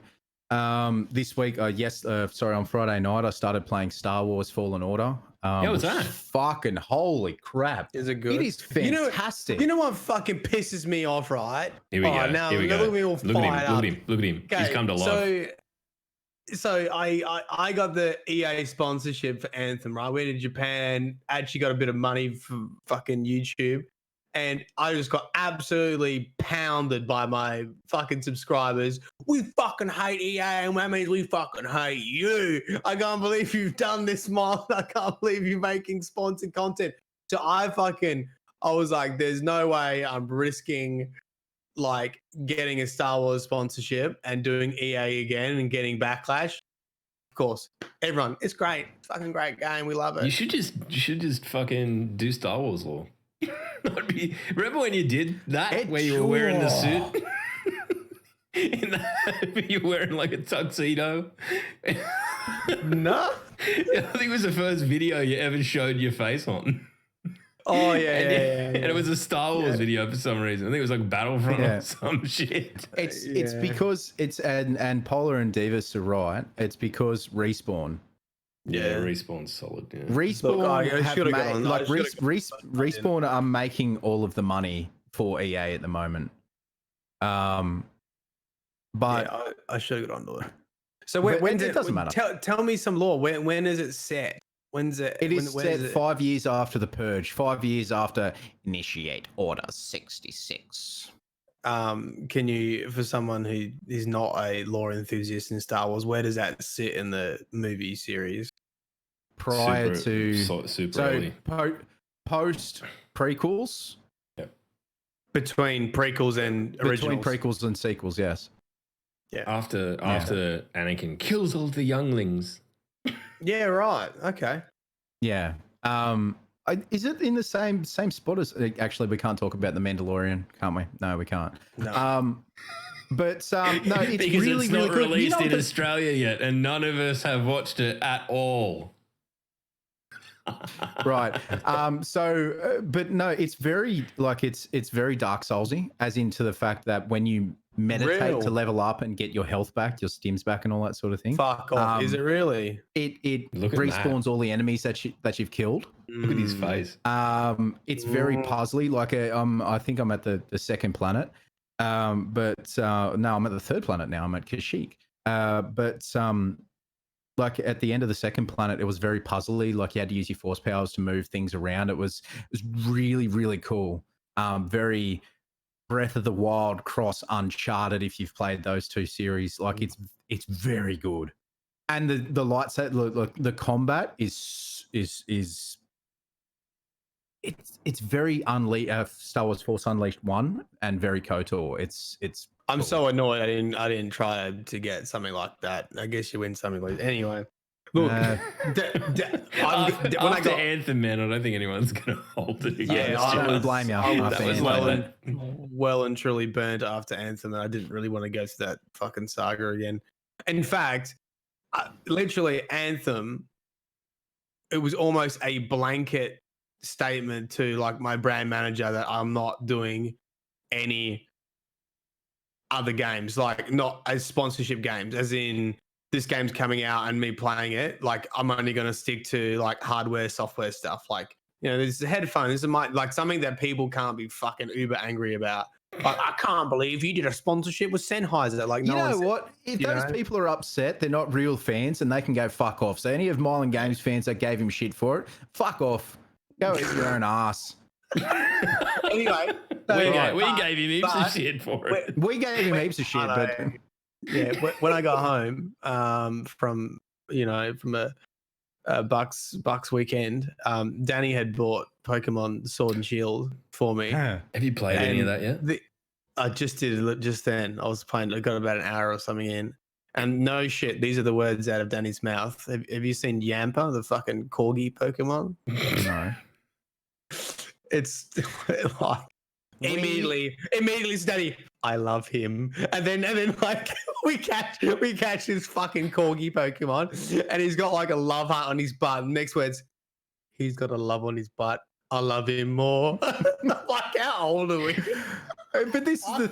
this week, on Friday night, I started playing Star Wars Fallen Order. How was that? Fucking holy crap. Is it good? It is fantastic. You know what fucking pisses me off, right? Here we go. Now Here we look go. at me all Look fired at up. him. Look at him. He's come to life. So I got the EA sponsorship for Anthem, right? Went to Japan, actually got a bit of money from fucking YouTube, and I just got absolutely pounded by my fucking subscribers. We fucking hate EA, and that means we fucking hate you. I can't believe you've done this, Miles. I can't believe you're making sponsored content. So I was like, there's no way I'm risking like getting a Star Wars sponsorship and doing EA again and getting backlash. Of course, everyone, it's great, fucking great game. We love it. You should just fucking do Star Wars law. Remember when you did that, where you were wearing the suit? You were wearing like a tuxedo. No. I think it was the first video you ever showed your face on. Oh yeah, And it was a Star Wars video for some reason. I think it was like Battlefront or some shit. It's because it's and Polar and Divas are right. It's because Respawn. Yeah, Respawn's solid. Yeah. Respawn Look, I have should've made, gone- I like should've Respawn are making all of the money for EA at the moment. But I should have got onto it. So But when it doesn't matter. Tell me some lore. When is it set? When's it? it is when set is it? 5 years after the Purge, 5 years after Initiate Order 66. Can you, for someone who is not a lore enthusiast in Star Wars, where does that sit in the movie series? Prior to super early. Post prequels, Between prequels and originals. between prequels and sequels, yes. After Anakin kills all the younglings. Yeah, right. Okay. Yeah. Is it in the same spot as? Actually, we can't talk about the Mandalorian, can't we? No, we can't. No. But no, it's Because really it's not really good. released in the- Australia yet, and none of us have watched it at all. Right. But no, it's very it's very Dark Soulsy, as into the fact that when you meditate Real? to level up and get your health back, your stims back, and all that sort of thing. Fuck off. Is it really? It Look at respawns all the enemies that you've killed. Look at his face. It's very puzzly. Like I think I'm at the second planet. But no, I'm at the third planet now. I'm at Kashyyyk. Like at the end of the second planet, it was very puzzly. Like you had to use your force powers to move things around. It was really, really cool. Very Breath of the Wild cross Uncharted, if you've played those two series. Like it's very good. And the light set, look, the combat is it's very Star Wars Force Unleashed 1 and very KOTOR. It's I'm so annoyed. I didn't try to get something like that. I guess you win something like anyway. Look, After Anthem, man, I don't think anyone's gonna hold it. Yeah, I don't blame you. I was After well and truly burnt after Anthem, and I didn't really want to go through that fucking saga again. In fact, literally Anthem, it was almost a blanket statement to like my brand manager that I'm not doing any other games, like not as sponsorship games, as in this game's coming out and me playing it. Like I'm only going to stick to like hardware, software stuff. Like, you know, there's headphones, like something that people can't be fucking uber angry about. Like, I can't believe you did a sponsorship with Sennheiser. Like, you know what? If you those know? people are upset, they're not real fans, and they can go fuck off. So any of Mylan Games fans that gave him shit for it, fuck off. Go eat your own ass. Anyway, we gave him heaps of shit for it. We gave him heaps of shit, but yeah, when I got home from a Bucks weekend, Danny had bought Pokemon Sword and Shield for me. Have you played any of that yet? I just did it just then. I was playing. I got about an hour or something in, and no shit. These are the words out of Danny's mouth. Have you seen Yampa, the fucking corgi Pokemon? no. It's like immediately Stadia. I love him, and then like we catch this fucking corgi Pokemon, and he's got like a love heart on his butt. And next words, he's got a love on his butt. I love him more. Like, how old are we? But this is the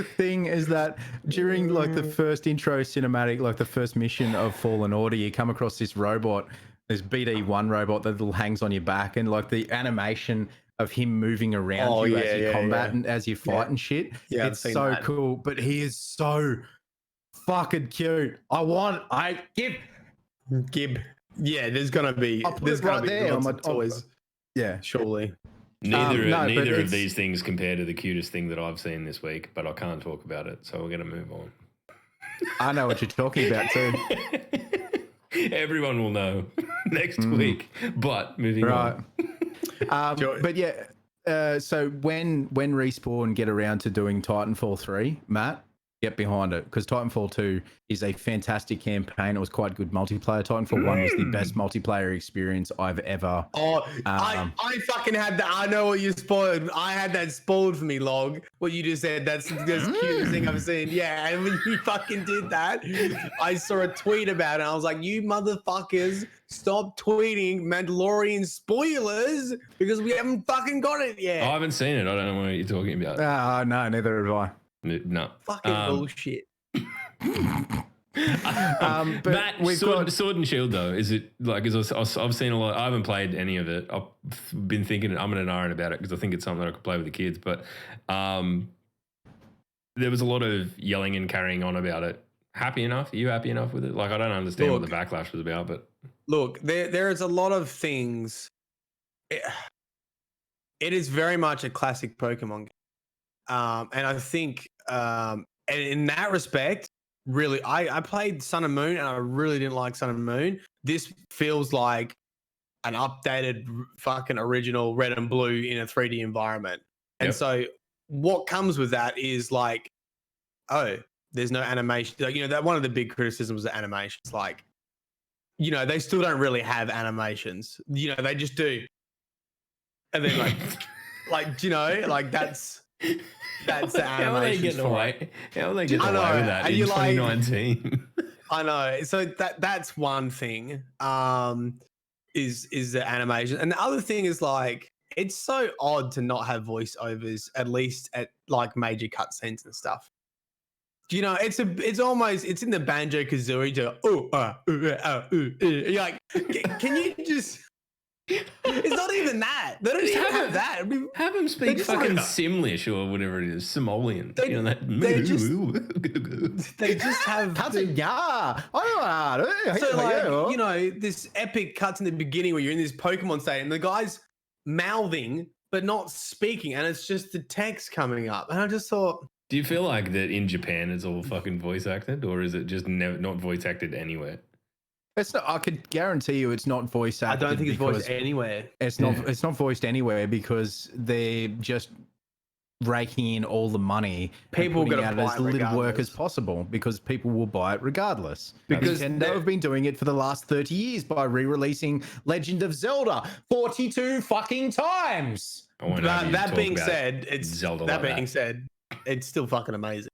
thing. Is that during like the first intro cinematic, like the first mission of Fallen Order, you come across this robot, this BD1 robot that hangs on your back, and like the animation of him moving around you as you combat and as you fight and shit. Yeah, it's so cool. But he is so fucking cute. Gib. Yeah, there's gonna be. There's gonna be there lots on of toys. Yeah, Surely. Neither of these things compare to the cutest thing that I've seen this week, but I can't talk about it, so we're going to move on. I know what you're talking about too. Everyone will know next week, but moving on. But yeah, so when Respawn get around to doing Titanfall 3, Matt, get behind it, because Titanfall 2 is a fantastic campaign. It was quite good multiplayer. Titanfall 1 was the best multiplayer experience I've ever. I fucking had that. I know what you spoiled. I had that spoiled for me, Log. What you just said. That's the cutest thing I've seen. Yeah, and when you fucking did that, I saw a tweet about it. I was like, you motherfuckers, stop tweeting Mandalorian spoilers because we haven't fucking got it yet. I haven't seen it. I don't know what you're talking about. No, neither have I. No. Fucking bullshit. But Matt, Sword and Shield though, is it like? I've seen a lot. I haven't played any of it. I've been thinking I'm an iron about it because I think it's something that I could play with the kids. But there was a lot of yelling and carrying on about it. Happy enough? Are you happy enough with it? Like, I don't understand what the backlash was about, but look, there is a lot of things. It is very much a classic Pokemon game. And I think, and in that respect, really, I played Sun and Moon and I really didn't like Sun and Moon. This feels like an updated fucking original Red and Blue in a 3D environment. And so what comes with that is like, oh, there's no animation. Like, that one of the big criticisms of animations, like, they still don't really have animations. They just do. And then like, that's the animation. How are they getting away? How are they getting away with that in 2019? I know. So that's one thing. Is the animation, and the other thing is like it's so odd to not have voiceovers, at least at like major cutscenes and stuff. It's almost in the Banjo-Kazooie to You're like, can you just? It's not even that. They don't even have that. Have them speak fucking Simlish or whatever it is, Somalian. They just have. So like, this epic cuts in the beginning where you're in this Pokemon state and the guy's mouthing but not speaking, and it's just the text coming up. And I just thought. Do you feel like that in Japan it's all fucking voice acted, or is it just not voice acted anywhere? It's not. I could guarantee you, it's not voice acted. I don't think it's voiced anywhere. It's not. It's not voiced anywhere because they're just raking in all the money. People get out as little work as possible because people will buy it regardless. Because Nintendo have been doing it for the last 30 years by re-releasing Legend of Zelda 42 fucking times. That being said, it's still fucking amazing.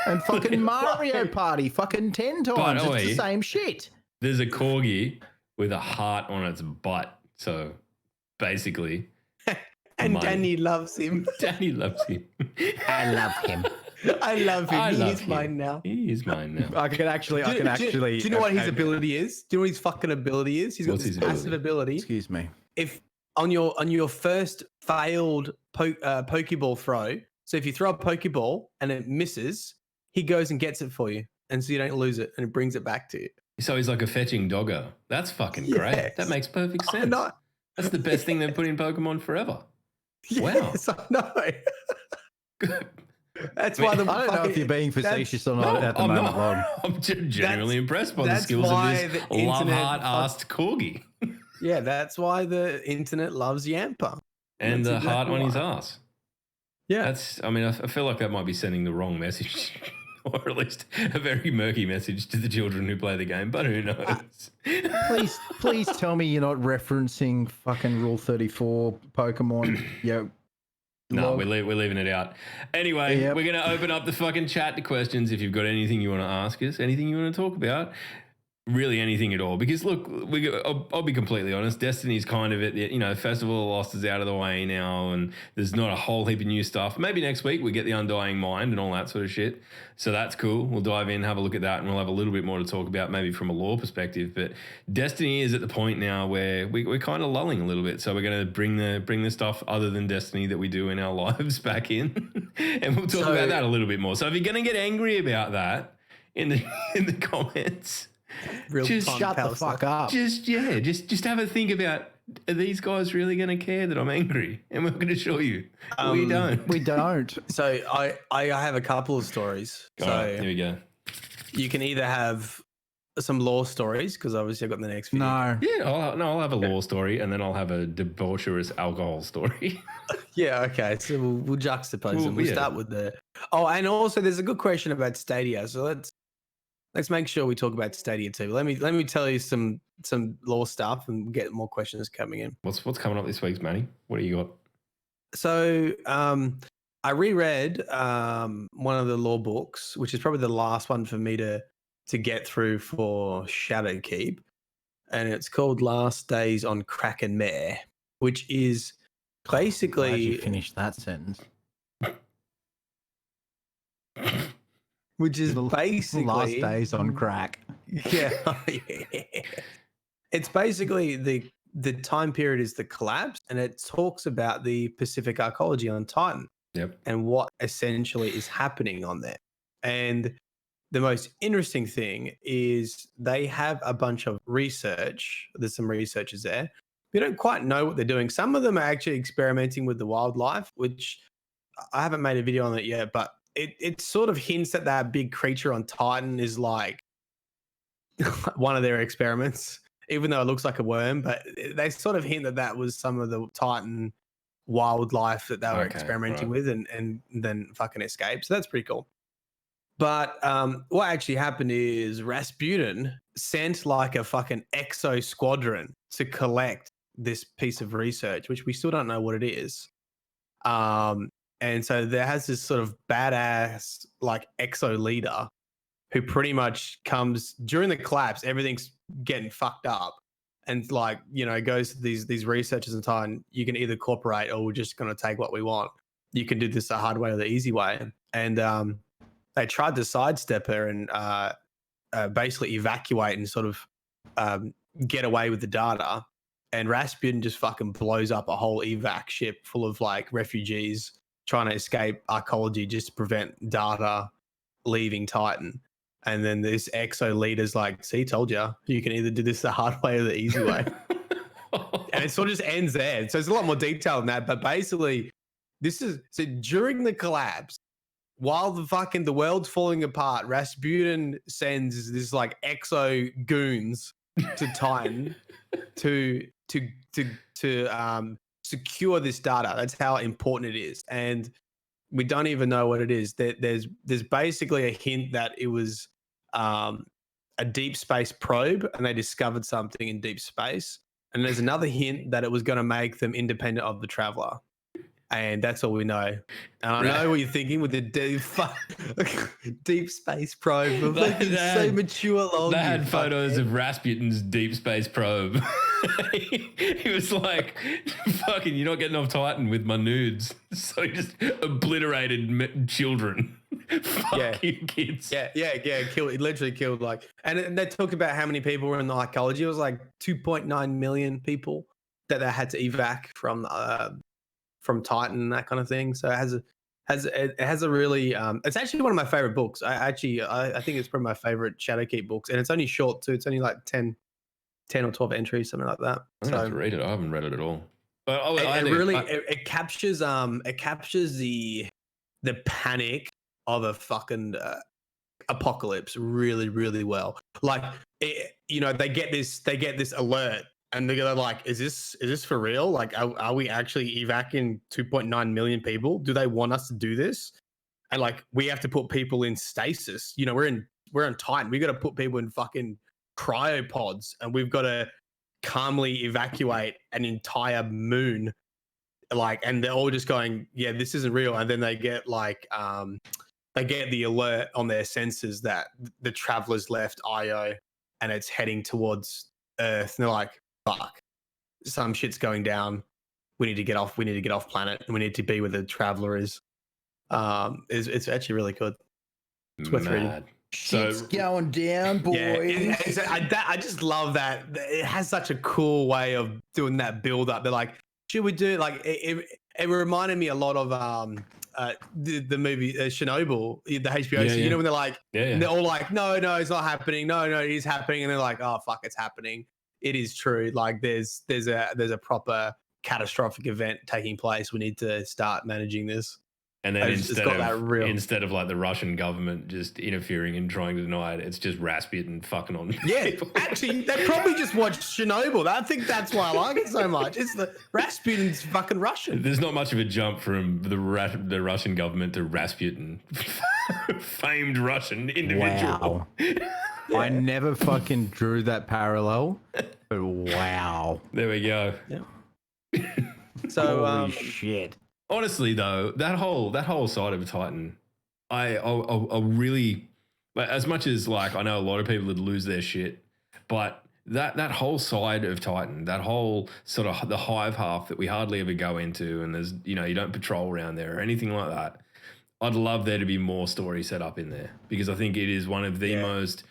And fucking Mario Party fucking 10 times. It's the same shit. There's a corgi with a heart on its butt. So basically. And Danny loves him. Danny loves him. I love him. I love him. He's mine now. He is mine now. I can actually. Do you know what his ability is? Do you know what his fucking ability is? He's got this passive ability. Excuse me. If on your first failed Pokeball throw, so if you throw a Pokeball and it misses, he goes and gets it for you, and so you don't lose it, and it brings it back to you. So he's like a fetching doggo. That's fucking great. That makes perfect sense. That's the best thing they've put in Pokemon forever. Yes, wow. I know. Good. That's why I don't know if you're being facetious or not at the moment, Log. I'm genuinely impressed by the skills of this love-heart-assed corgi. Yeah, that's why the internet loves Yampa. And that's the heart on his ass. Yeah. I feel like that might be sending the wrong message. or at least a very murky message to the children who play the game. But who knows? Please tell me you're not referencing fucking Rule 34 Pokemon. Yo. No, log. we're leaving it out. Anyway, Yep. we're going to open up the fucking chat to questions. If you've got anything you want to ask us, anything you want to talk about, really anything at all. Because look, I'll be completely honest. Destiny's kind of at the, Festival of Lost is out of the way now, and there's not a whole heap of new stuff. Maybe next week we get the Undying Mind and all that sort of shit. So that's cool. We'll dive in, have a look at that, and we'll have a little bit more to talk about, maybe from a lore perspective. But Destiny is at the point now where we're kind of lulling a little bit. So we're going to bring the stuff other than Destiny that we do in our lives back in, and we'll talk about that a little bit more. So if you're going to get angry about that in the comments. Just shut the fuck up. Just have a think about, are these guys really going to care that I'm angry? And we're going to show you we don't. We don't. So I have a couple of stories. All right, here we go. You can either have some lore stories, because obviously I've got the next few. No. Yeah, I'll have a lore story, and then I'll have a debaucherous alcohol story. Yeah, okay. So we'll juxtapose them. We'll start with the. Oh, and also there's a good question about Stadia. So let's make sure we talk about Stadia too. Let me tell you some lore stuff and get more questions coming in. What's coming up this week, Manny? What do you got? So I reread one of the lore books, which is probably the last one for me to get through for Shadowkeep, and it's called Last Days on Kraken Mare, which is basically. Glad you finished that sentence. Which is basically Last Days on Crack. Yeah. It's basically the time period is the collapse, and it talks about the Pacific arcology on Titan. Yep. And what essentially is happening on there. And the most interesting thing is they have a bunch of research. There's some researchers there. We don't quite know what they're doing. Some of them are actually experimenting with the wildlife, which I haven't made a video on it yet, but it sort of hints that big creature on Titan is like one of their experiments, even though it looks like a worm. But they sort of hint that was some of the Titan wildlife that they were experimenting with and then fucking escaped. So that's pretty cool. But what actually happened is Rasputin sent like a fucking exo squadron to collect this piece of research, which we still don't know what it is. And so there has this sort of badass like exo leader who pretty much comes during the collapse, everything's getting fucked up. And like, goes to these researchers and time, you can either cooperate or we're just going to take what we want. You can do this the hard way or the easy way. And they tried to sidestep her and basically evacuate and sort of get away with the data. And Rasputin just fucking blows up a whole evac ship full of like refugees trying to escape arcology just to prevent data leaving Titan. And then this exo leader's like, see, told you can either do this the hard way or the easy way. And it sort of just ends there. So there's a lot more detail than that. But basically, so during the collapse, while the world's falling apart, Rasputin sends this like exo goons to Titan to secure this data. That's how important it is. And we don't even know what it is. There's basically a hint that it was a deep space probe and they discovered something in deep space. And there's another hint that it was going to make them independent of the Traveler. And that's all we know. And I know what you're thinking with the deep space probe. So mature long. They had photos of Rasputin's deep space probe. He was like, fucking, you're not getting off Titan with my nudes. So he just obliterated children. Fuck you kids. Yeah. He literally killed like, and they talk about how many people were in the arcology. It was like 2.9 million people that they had to evac from Titan, that kind of thing. So it has a really it's actually one of my favorite books. I think it's probably my favorite Shadowkeep books, and it's only short too. It's only like 10 or 12 entries, something like that. I have to read it. I haven't read it at all. But it captures the panic of a fucking apocalypse really, really well. Like they get this alert. And they're like, is this for real? Like, are we actually evacuating 2.9 million people? Do they want us to do this? and like we have to put people in stasis. You know, we're on Titan. We got to put people in fucking cryopods, and we've got to calmly evacuate an entire moon. Like, and they're all just going, yeah, this isn't real. And then they get like, they get the alert on their sensors that the travelers left Io and it's heading towards Earth. And they're like, fuck, some shit's going down. We need to get off. We need to get off planet, and we need to be where the traveler is. It's actually really good. It's worth reading. Shit's going down, boys. Yeah, I just love that. It has such a cool way of doing that build up. They're like, should we do like it reminded me a lot of the movie Chernobyl, the HBO. You know when they're like, they're all like, no, it's not happening. No, it is happening, and they're like, oh fuck, it's happening. It is true. Like there's a proper catastrophic event taking place. We need to start managing this. And then instead of like the Russian government just interfering and trying to deny it, it's just Rasputin fucking on. Yeah, actually, they probably just watched Chernobyl. I think that's why I like it so much. It's the Rasputin's fucking Russian. There's not much of a jump from the Russian government to Rasputin, famed Russian individual. Wow. I never fucking drew that parallel, but wow. There we go. Yeah. So holy shit. Honestly, though, that whole side of Titan, I really, like, as much as like I know a lot of people would lose their shit, but that whole side of Titan, that whole sort of the hive half that we hardly ever go into, and there's, you know, you don't patrol around there or anything like that. I'd love there to be more story set up in there, because I think it is one of the most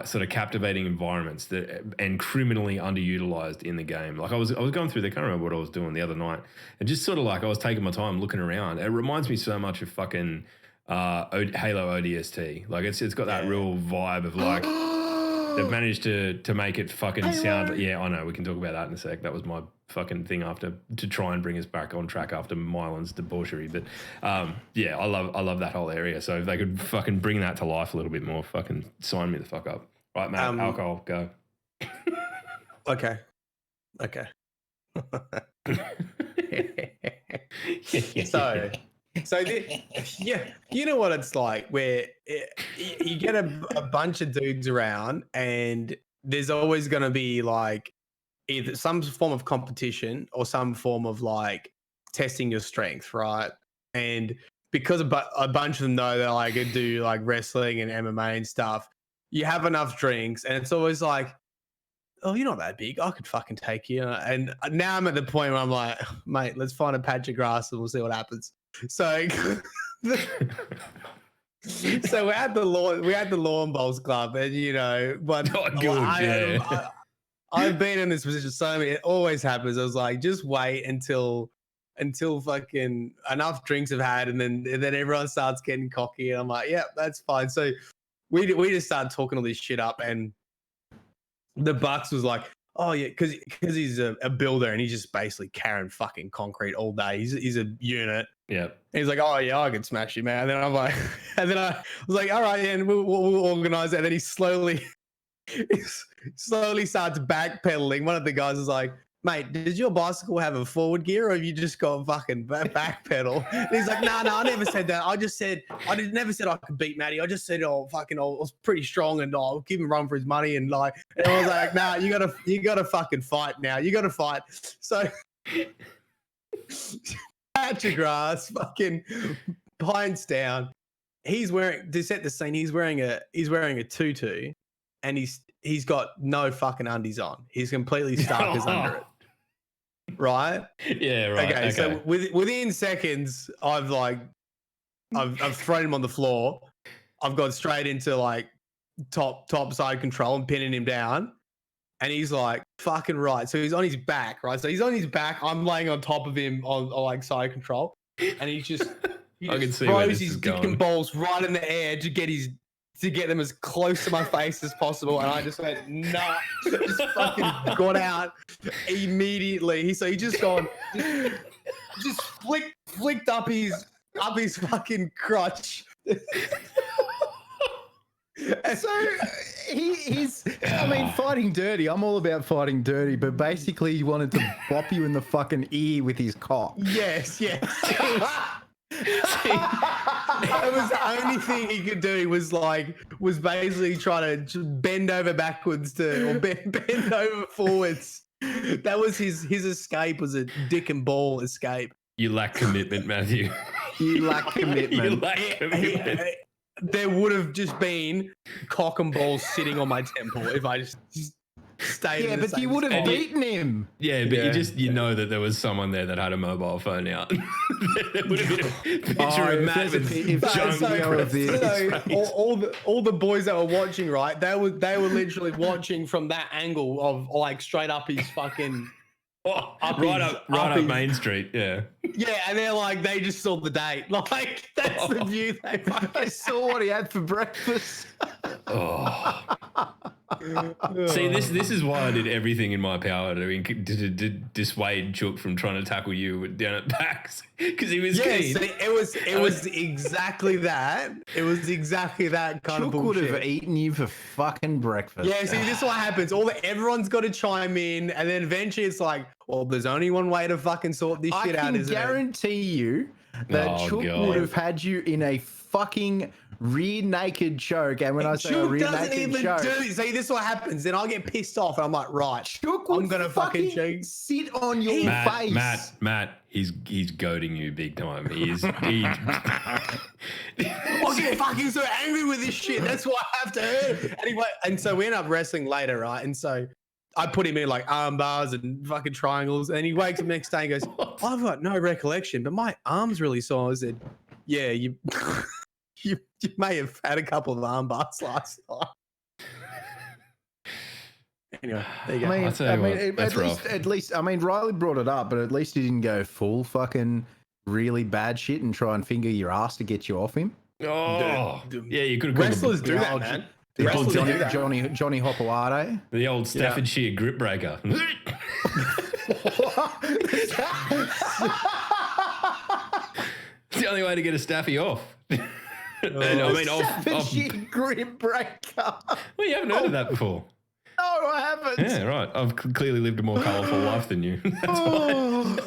sort of captivating environments that and criminally underutilized in the game. Like I was going through, I can't remember what I was doing the other night, and just sort of like I was taking my time looking around. It reminds me so much of fucking Halo ODST. Like it's got that real vibe of like they've managed to make it fucking sound. Yeah, I know. We can talk about that in a sec. That was my fucking thing to try and bring us back on track after Mylan's debauchery. But yeah, I love that whole area. So if they could fucking bring that to life a little bit more, fucking sign me the fuck up. Right, Matt, alcohol, go. Okay. So yeah, you know what it's like where you get a bunch of dudes around, and there's always going to be like either some form of competition or some form of like testing your strength, right? And because a bunch of them know that like do like wrestling and MMA and stuff, you have enough drinks, and it's always like, oh, you're not that big, I could fucking take you. And now I'm at the point where I'm like, mate, let's find a patch of grass and we'll see what happens. So so we're at the lawn bowls club, and you know, but I've been in this position so many. It always happens. I was like, just wait until fucking enough drinks have had, and then everyone starts getting cocky, and I'm like, yeah, that's fine. So we just started talking all this shit up, and the Bucks was like, oh yeah, because he's a builder, and he's just basically carrying fucking concrete all day. He's a unit. Yeah. And he's like, oh yeah, I could smash you, man. And then I'm like, and then I was like, all right, and we'll organize it. And then he slowly starts backpedaling. One of the guys is like, mate, does your bicycle have a forward gear, or have you just got fucking back pedal? And he's like, no, I never said that. I never said I could beat Matty. I just said, I was pretty strong, and I'll give him a run for his money. And like, and I was like, nah, you gotta fucking fight now. You gotta fight. So patch of grass, fucking pints down. He's wearing, to set the scene, he's wearing a tutu, and he's got no fucking undies on. He's completely starkers under it. Right? Yeah, right. Okay. So within seconds, I've thrown him on the floor. I've gone straight into like top side control and pinning him down. And he's like, fucking right. So he's on his back, right? So he's on his back. I'm laying on top of him on like side control. And he just throws his dick and balls right in the air to get them as close to my face as possible. And I just went, nah, just fucking got out immediately. He just flicked up his fucking crotch. So he's, I mean, fighting dirty. I'm all about fighting dirty, but basically he wanted to bop you in the fucking ear with his cock. Yes. That was the only thing he could do was basically trying to just bend over backwards or bend over forwards. That was his escape, was a dick and ball escape. You lack commitment, Matthew. You lack commitment. You lack commitment. There would have just been cock and balls sitting on my temple if I just stayed. Yeah, in the but you same would have spot. beaten him. Yeah, but Yeah. you know that there was someone there that had a mobile phone out. There would have been a picture of if Matt there's a with pi- if junk so- video of across his this- face. all the boys that were watching, right? They were literally watching from that angle of like straight up his fucking Oh, up right his- up up his- Main Street. Yeah. yeah, and they're like they just saw the date. Like that's the view they I fucking saw what he had for breakfast. Oh. See, this is why I did everything in my power to dissuade Chook from trying to tackle you down at PAX because he was Yeah, keen. see, it was exactly that. It was exactly that kind of Chook would bullshit. have eaten you for fucking breakfast. Yeah, see, this is what happens. Everyone's got to chime in, and then eventually it's like, well, there's only one way to fucking sort this I shit out, can isn't it? guarantee you that Oh, Chook God. would have had you in a fucking rear naked choke. And when I say a Chook rear doesn't naked even choke, do. See, this is what happens. Then I'll get pissed off, and I'm like, right, Chook would I'm gonna fucking cheat. sit on your face. Matt, he's goading you big time. He is. I get fucking so angry with this shit. That's why I have to hurt. Anyway, and so we end up wrestling later, right? And so I put him in like arm bars and fucking triangles, and he wakes up next day and goes, I've got no recollection, but my arm's really sore. I said, yeah, you you may have had a couple of arm bars last night. Anyway, there you go. I'll tell you what, that's rough. at least, I mean, Riley brought it up, but at least he didn't go full fucking really bad shit and try and finger your ass to get you off him. Oh, yeah, you could have Wrestlers do that, old- man. The old Wrestlers Johnny, do that. Johnny Hopperade. the old Staffordshire grip breaker. It's the only way to get a staffy off. And, I mean, Staffordshire grip breaker. well, you haven't heard of that before. No, I haven't. Yeah, right. I've clearly lived a more colourful life than you. That's why.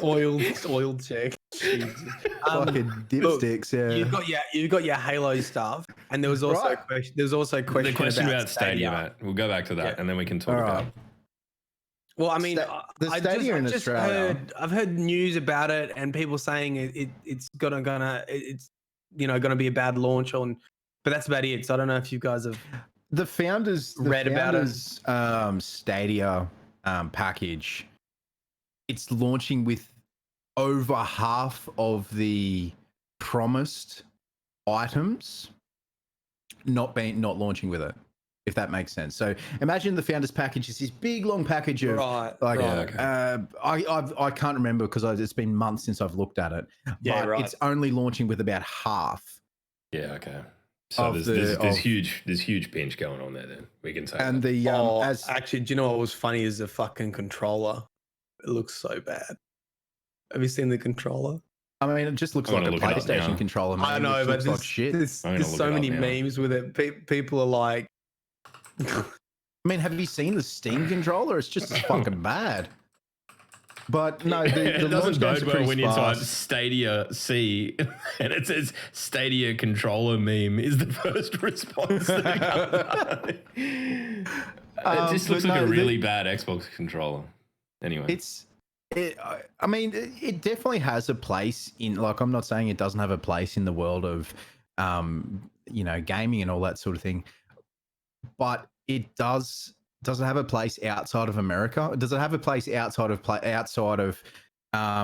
oiled check. Jesus. Fucking dipsticks, yeah. You've got your Halo stuff, and there was also Right. a question. There's also a question, The question about Stadia, Matt. We'll go back to that, Yeah. and then we can talk All about right. it. Well, I mean, The Stadia in Australia. I've heard news about it, and people saying it's gonna be a bad launch on, but that's about it. So I don't know if you guys have. The founders Read about it. Stadia package. It's launching with over half of the promised items not launching with it, if that makes sense. So imagine the founders package is this big long package of Right, like right. I can't remember because it's been months since I've looked at it. Yeah, but right. it's only launching with about half. Yeah, okay. So Of there's the- huge pinch going on there. Then we can say. And that. the as Actually, do you know what was funny? Is the fucking controller. It looks so bad. Have you seen the controller? I mean, it just looks I'm like a gonna look it up PlayStation now. controller. Man. I know, It but looks like shit. there's I'm gonna look so it up many now. memes with it. People are like, I mean, have you seen the Steam controller? It's just as fucking bad. But no, the it doesn't launch bode notes are well pretty when you type sparse. Stadia C and it says Stadia controller meme is the first response. That comes up. It just looks but like no, a really bad Xbox controller. Anyway, I mean, it definitely has a place in. Like, I'm not saying it doesn't have a place in the world of, gaming and all that sort of thing. But it does. Does it have a place outside of America? Does it have a place outside of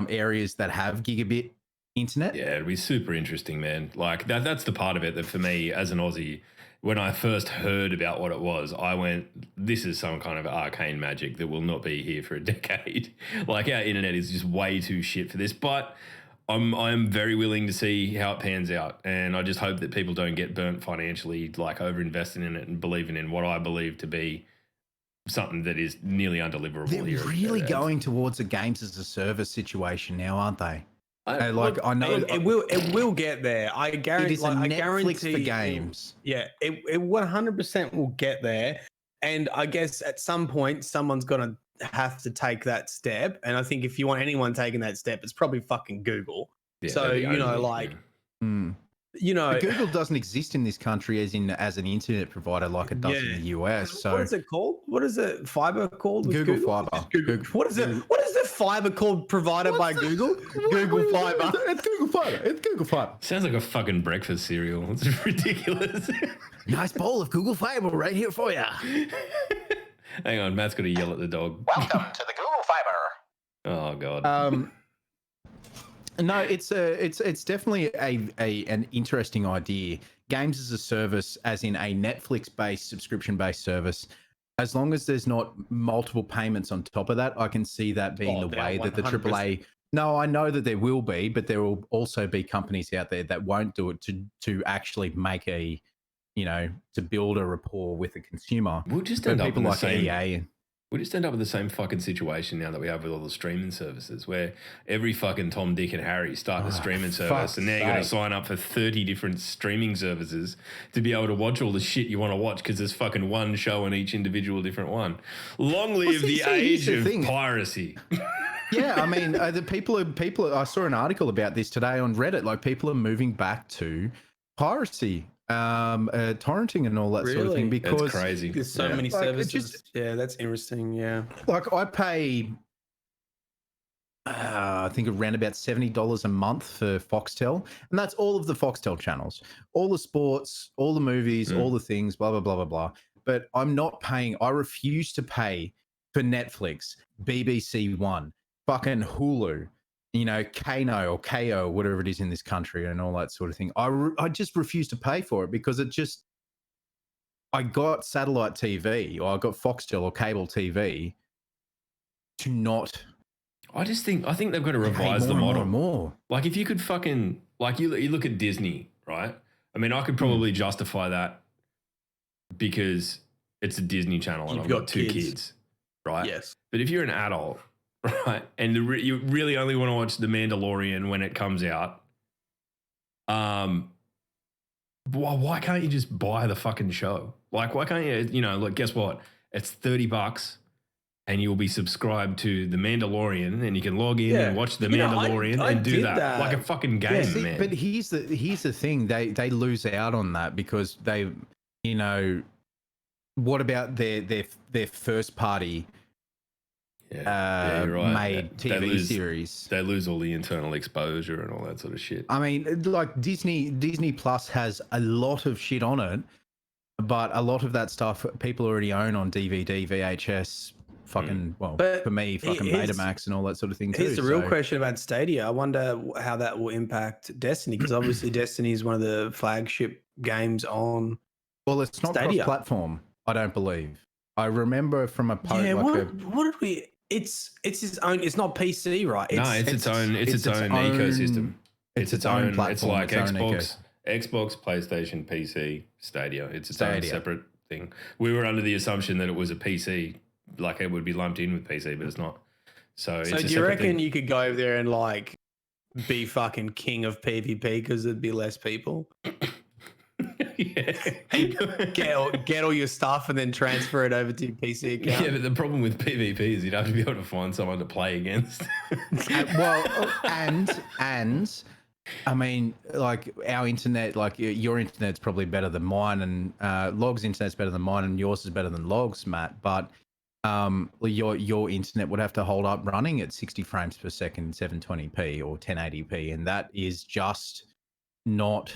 areas that have gigabit internet? yeah, it'd be super interesting, man. Like that's the part of it that for me as an Aussie, when I first heard about what it was, I went, this is some kind of arcane magic that will not be here for a decade. Like our internet is just way too shit for this, but I'm very willing to see how it pans out. And I just hope that people don't get burnt financially, like over investing in it and believing in what I believe to be something that is nearly undeliverable They're here. really going towards a games as a service situation now, aren't they? I know it will get there. I guarantee. it is a I Netflix guarantee for it- games. Yeah, it 100% will get there. And I guess at some point, someone's going to have to take that step. And I think if you want anyone taking that step, it's probably fucking Google. Yeah, So, they're the you know, only- like, yeah. Hmm. you know, But Google doesn't exist in this country as an internet provider like it does in the US. So what is it called? What is it? Fiber called? With Google Fiber. Just Google. What is it? What is the fiber called provided by Google? Google Fiber. It's Google Fiber. It's Google Fiber. Sounds like a fucking breakfast cereal. It's ridiculous. Nice bowl of Google Fiber right here for you. Hang on, Matt's got to yell at the dog. Welcome to the Google Fiber. Oh god. No, it's definitely an interesting idea. Games as a service, as in a Netflix-based, subscription-based service. As long as there's not multiple payments on top of that, I can see that being the way that the 100%. AAA. No, I know that there will be, but there will also be companies out there that won't do it to actually make to build a rapport with the consumer. We'll just But end up people in the like same. EA. We'll just end up with the same fucking situation now that we have with all the streaming services, where every fucking Tom, Dick, and Harry start a streaming service, fuck's and now you got to sake. sign up for 30 different streaming services to be able to watch all the shit you want to watch because there's fucking one show on each individual different one. Long live see, the so here's age the of thing. piracy. Yeah, I mean, the people. I saw an article about this today on Reddit. Like, people are moving back to piracy, torrenting, and all that sort of thing. Really? Because That's crazy. There's so many Like, it services. just- Yeah, that's interesting. Yeah. like I pay, I think around about $70 a month for Foxtel, and that's all of the Foxtel channels, all the sports, all the movies, all the things, blah blah blah blah blah. But I'm not paying. I refuse to pay for Netflix, BBC One, fucking Hulu, Kano or KO, whatever it is in this country, and all that sort of thing. I just refuse to pay for it because I got satellite TV or I got Foxtel or cable TV to not I think they've got to pay revise the more model. and more. Like, if you could fucking, like, you look at Disney, right? I mean, I could probably justify that because it's a Disney channel and You've I've got got two kids. kids, right? Yes. But if you're an adult, right, and you really only want to watch The Mandalorian when it comes out, why can't you just buy the fucking show? Like, why can't you, like, guess what? It's $30 and you'll be subscribed to The Mandalorian and you can log in and watch The Mandalorian I and do did that like a fucking game, See, man. but here's the thing: they lose out on that because they, what about their first party yeah, you're right. made They TV lose- series? They lose all the internal exposure and all that sort of shit. I mean, like Disney Plus has a lot of shit on it, but a lot of that stuff people already own on DVD, VHS, fucking But for me, fucking here's- Betamax and all that sort of thing too. Here's the real so- question about Stadia. I wonder how that will impact Destiny, because obviously Destiny is one of the flagship games on. Well, it's not Stadia. cross-platform, I don't believe. I remember from a post. Yeah, like what did we? It's its own. It's not PC, right? No, it's its own ecosystem. It's its own platform, It's like its own Xbox, PlayStation, PC, Stadia. It's its own Stadia. separate thing. We were under the assumption that it was a PC, like it would be lumped in with PC, but it's not. So it's So a do you separate reckon thing. you could go over there and like be fucking king of PvP because there'd be less people? Get all your stuff and then transfer it over to your PC account. Yeah, but the problem with PvP is you'd have to be able to find someone to play against. and I mean, like our internet, like your internet's probably better than mine, and Log's internet's better than mine, and yours is better than Log's, Matt. But your internet would have to hold up running at 60 frames per second, 720p or 1080p, and that is just not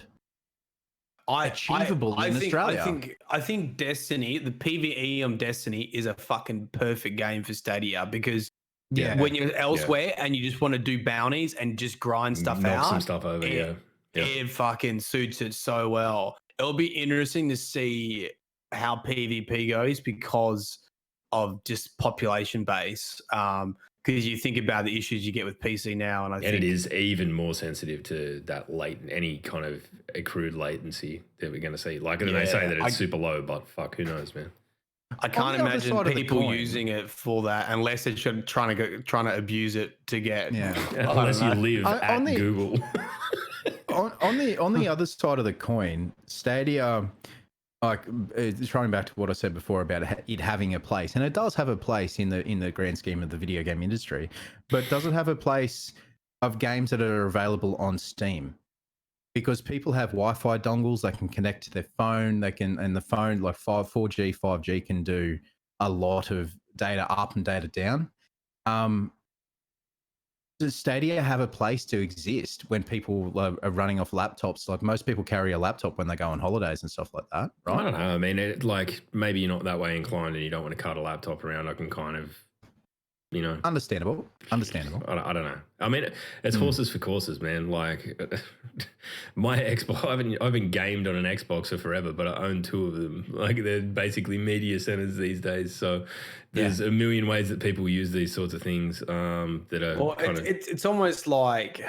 achievable in Australia. I think Destiny, the PvE on Destiny is a fucking perfect game for Stadia because when you're elsewhere and you just want to do bounties and just grind stuff Knock out, some stuff over, it fucking suits it so well. It'll be interesting to see how PvP goes because of just population base. Because you think about the issues you get with PC now, and I think it is even more sensitive to that any kind of accrued latency that we're going to see. Like, they say that it's super low, but fuck, who knows, man? I can't the other side imagine of the people coin- using it for that unless they're trying to abuse it to get. Unless you live at Google. on the other side of the coin, Stadia, like trying back to what I said before about it having a place, and it does have a place in the grand scheme of the video game industry, but does it have a place of games that are available on Steam? because people have Wi-Fi dongles. They can connect to their phone. And the phone, like 4G, 5G can do a lot of data up and data down. Does Stadia have a place to exist when people are running off laptops? Like most people carry a laptop when they go on holidays and stuff like that, right? I don't know. I mean, like maybe you're not that way inclined and you don't want to cart a laptop around. I can kind of, Understandable. I don't know. I mean, it's horses for courses, man. Like my Xbox, I haven't gamed on an Xbox for forever, but I own 2 of them. Like they're basically media centers these days. So there's a million ways that people use these sorts of things that are it's almost like,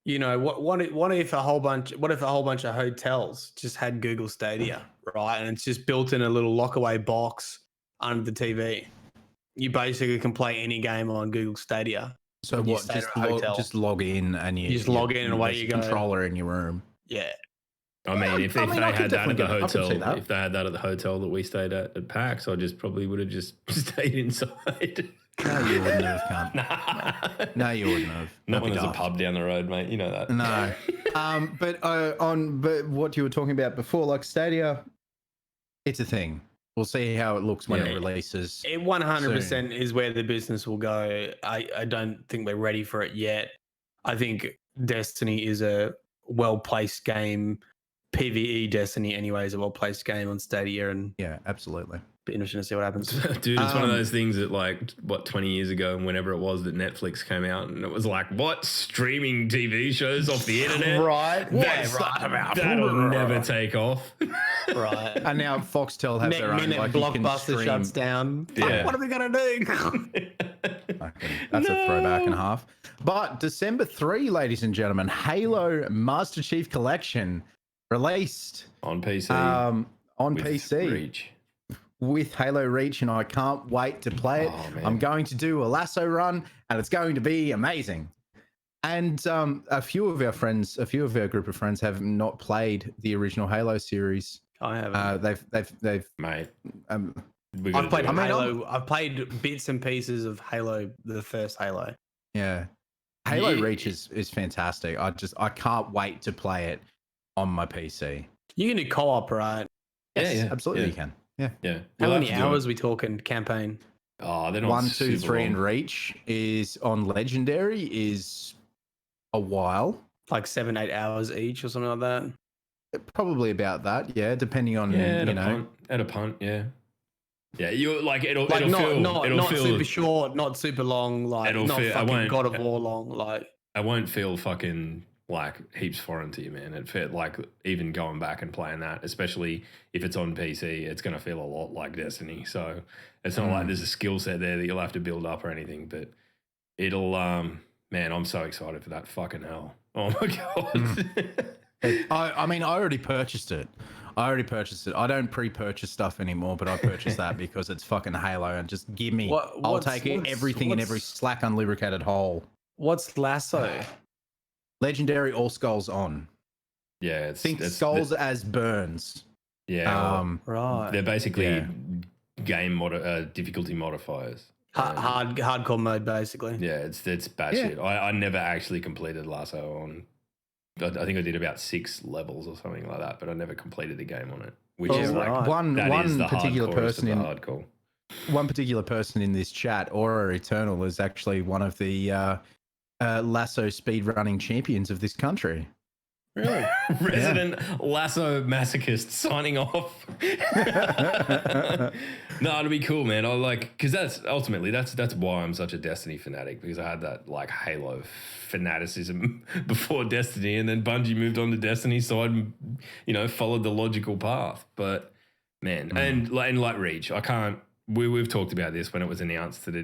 what if a whole bunch of hotels just had Google Stadia, right? And it's just built in a little lockaway box under the TV. You basically can play any game on Google Stadia. So what? Just log in and you just log in and away you go. Controller in your room. Yeah. I mean, if they had that at the hotel, that. if they had that at the hotel that we stayed at PAX, I probably would have just stayed inside. No, you wouldn't have, cunt. No, you wouldn't have. Not when there's a pub down the road, mate. You know that. No. But what you were talking about before, like Stadia, it's a thing. We'll see how it looks when it releases. It 100% is where the business will go. I don't think we're ready for it yet. I think Destiny is a well-placed game. PvE Destiny anyway is a well-placed game on Stadia, and yeah, absolutely. Be interesting to see what happens. Dude, it's one of those things that 20 years ago, whenever it was that Netflix came out, and it was like, what? Streaming TV shows off the internet? Right. That'll never take off. Right. And now Foxtel has their own, like, Blockbuster shuts down. Yeah. What are we going to do? That's a throwback and a half. But December 3, ladies and gentlemen, Halo Master Chief Collection released on PC. On PC. Reach. With Halo Reach, and I can't wait to play it. I'm going to do a lasso run, and it's going to be amazing. And a few of our group of friends have not played the original Halo series. I haven't. They've mate. I've played Halo. I've played bits and pieces of Halo, the first Halo. Yeah, Halo Reach is fantastic. I can't wait to play it on my PC. You can do co-op, right? Yes, yeah, absolutely, you can. Yeah. How many hours we talking campaign? Oh, they're not 1, 2, 3, long. and Reach is on Legendary is a while, like 7-8 hours each or something like that. Probably about that, yeah. Depending on at a punt, yeah. You like it'll not feel super short, not super long, like it'll not feel, fucking God of War long, like. I won't feel fucking like heaps foreign to you, man. It felt like even going back and playing that, especially if it's on PC, it's going to feel a lot like Destiny. So it's not like there's a skill set there that you'll have to build up or anything, but it'll, man, I'm so excited for that. Fucking hell. Oh my God. I mean, I already purchased it. I don't pre-purchase stuff anymore, but I purchased that because it's fucking Halo, and just give me, I'll take everything in every slack unlubricated hole. What's Lasso? Legendary, all skulls on. Yeah, think skulls as burns. Yeah, right. They're basically game difficulty modifiers. Hardcore mode, basically. Yeah, it's bad shit. I never actually completed Lasso on. I think I did about 6 levels or something like that, but I never completed the game on it. Which is like one particular person in hardcore. One particular person in this chat, Aura Eternal, is actually one of the Lasso speedrunning champions of this country. Really? Resident Lasso masochist signing off. No, it'll be cool, man. I like, because that's why I'm such a Destiny fanatic, because I had that like Halo fanaticism before Destiny, and then Bungie moved on to Destiny, so I followed the logical path. But man, and like Reach, I can't. We've talked about this when it was announced that it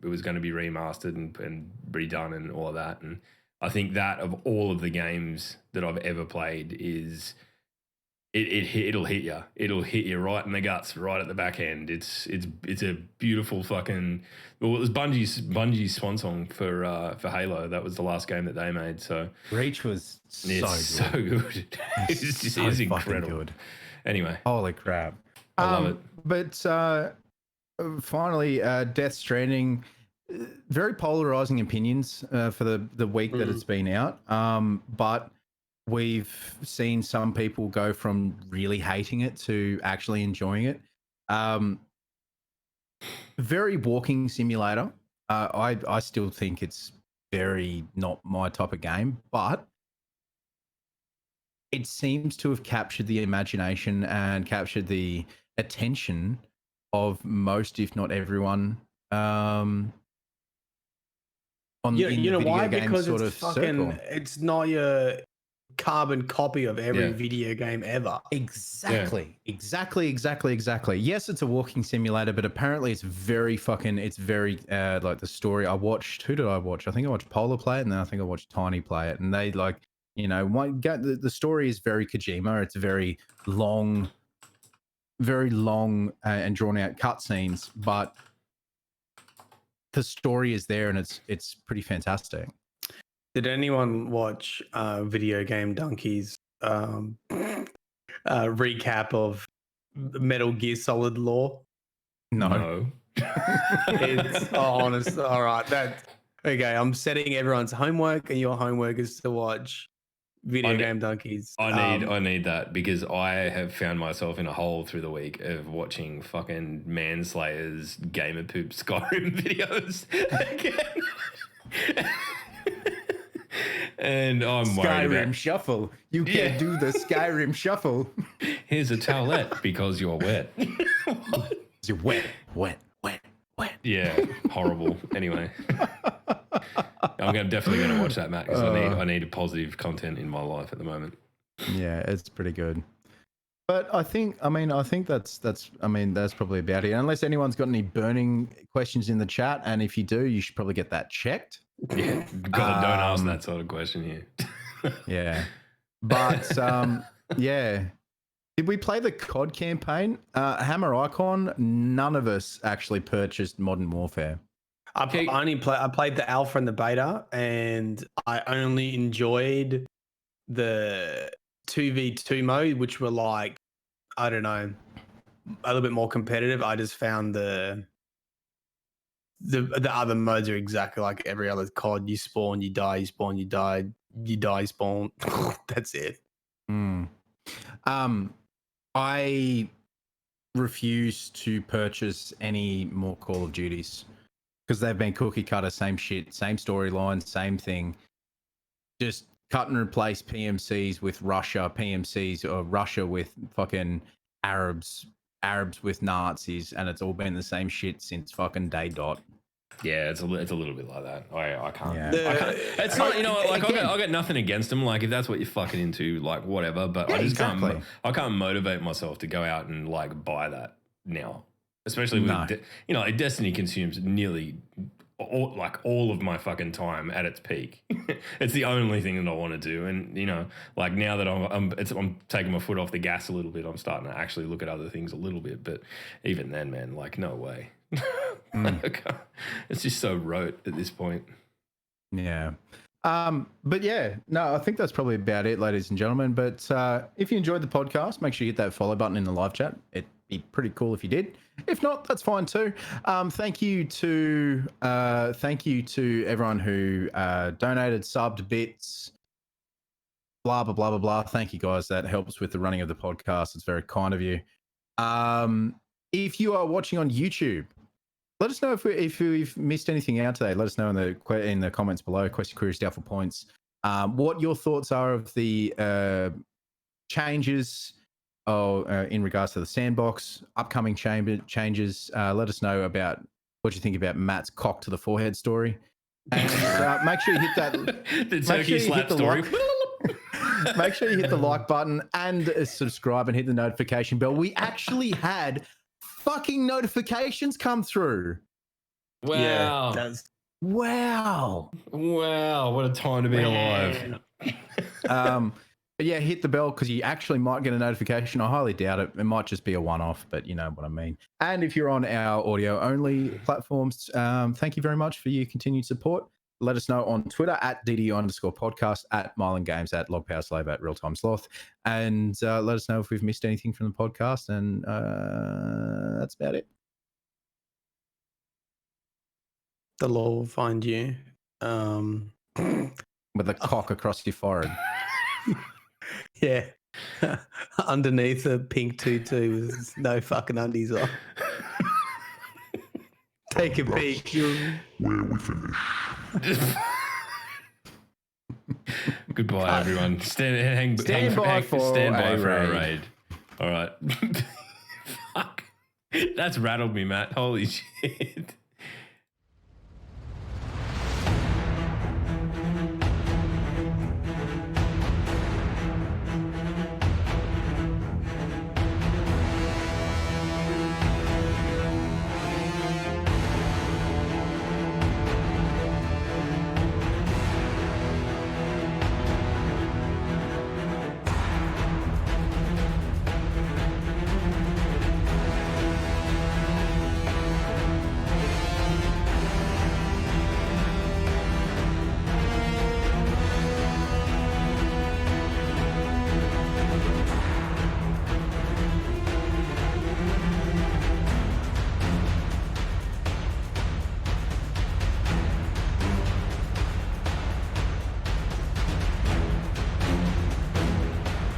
was going to be remastered and redone and all of that, and I think that of all of the games that I've ever played is it'll hit you. It'll hit you right in the guts, right at the back end. It's a beautiful fucking. Well, it was Bungie's swan song for Halo. That was the last game that they made. So Reach was so good. It's incredible. Good. Anyway, holy crap! I love it. But finally, Death Stranding. very polarizing opinions for the week that it's been out. But we've seen some people go from really hating it to actually enjoying it. Very walking simulator. I still think it's very not my type of game, but it seems to have captured the imagination and captured the attention of most, if not everyone, on You know the video why? game Because sort it's of fucking. circle. It's not your carbon copy of every Yeah. video game ever. Exactly. Yes, it's a walking simulator, but apparently it's very like the story. Who did I watch? I think I watched Polar play it, and then I think I watched Tiny play it, and they like, the story is very Kojima. It's very long and drawn out cutscenes, but the story is there, and it's pretty fantastic. Did anyone watch Video Game Donkey's recap of Metal Gear Solid lore? No. It's honest. All right, that's okay. I'm setting everyone's homework, and your homework is to watch Video Game Donkeys. I need that because I have found myself in a hole through the week of watching fucking Manslayer's Gamer Poop Skyrim videos again. And I'm worried Skyrim about shuffle. You can't do the Skyrim shuffle. here's a towelette because you're wet. You're wet. Yeah, horrible. Anyway, definitely going to watch that, Matt, because I need positive content in my life at the moment. Yeah, it's pretty good. But I think that's probably about it. Unless anyone's got any burning questions in the chat, and if you do, you should probably get that checked. Yeah, God, don't ask that sort of question here. Yeah, but yeah. Did we play the COD campaign? Hammer Icon, none of us actually purchased Modern Warfare. I played the alpha and the beta, and I only enjoyed the 2v2 mode, which were like, I don't know, a little bit more competitive. I just found the other modes are exactly like every other COD. You spawn, you die, you spawn, you die, you die, spawn. That's it. I refuse to purchase any more Call of Duties because they've been cookie cutter, same shit, same storyline, same thing. Just cut and replace PMCs with Russia, PMCs or Russia with fucking Arabs with Nazis, and it's all been the same shit since fucking day dot. Yeah, it's a little bit like that. I can't. Yeah. I can't. It's not, like I got nothing against them. Like if that's what you're fucking into, like whatever. But I just can't. I can't motivate myself to go out and like buy that now. Especially with Destiny consumes nearly all of my fucking time at its peak. It's the only thing that I want to do, and like now that I'm taking my foot off the gas a little bit, I'm starting to actually look at other things a little bit. But even then, man, like no way. It's just so rote at this point. Yeah. But yeah, no, I think that's probably about it, ladies and gentlemen. But if you enjoyed the podcast, make sure you hit that follow button in the live chat. It'd be pretty cool if you did. If not, that's fine too. Thank you to everyone who donated, subbed, bits, blah blah blah blah blah. Thank you guys. That helps with the running of the podcast. It's very kind of you. If you are watching on YouTube, let us know if we've missed anything out today. Let us know in the comments below. Question, queries, doubtful points. What your thoughts are of the changes in regards to the Sandbox, upcoming changes. Let us know about what you think about Matt's cock to the forehead story. And make sure you hit that. The turkey slap story. Make sure you hit the like button and subscribe and hit the notification bell. We actually had fucking notifications come through. Wow. Yeah, Wow. What a time to be alive. But yeah, hit the bell because you actually might get a notification. I highly doubt it. It might just be a one-off, but you know what I mean. And if you're on our audio-only platforms, thank you very much for your continued support. Let us know on Twitter at DDO_podcast, at Mylan Games, at LogPowerSlave, at Realtime Sloth. And let us know if we've missed anything from the podcast. And that's about it. The law will find you. With a cock across your forehead. Yeah. Underneath a pink tutu with no fucking undies on. Take a peek. Where we finish. Goodbye, everyone. Stand by for a a raid. raid. All right. Fuck. That's rattled me, Matt. Holy shit.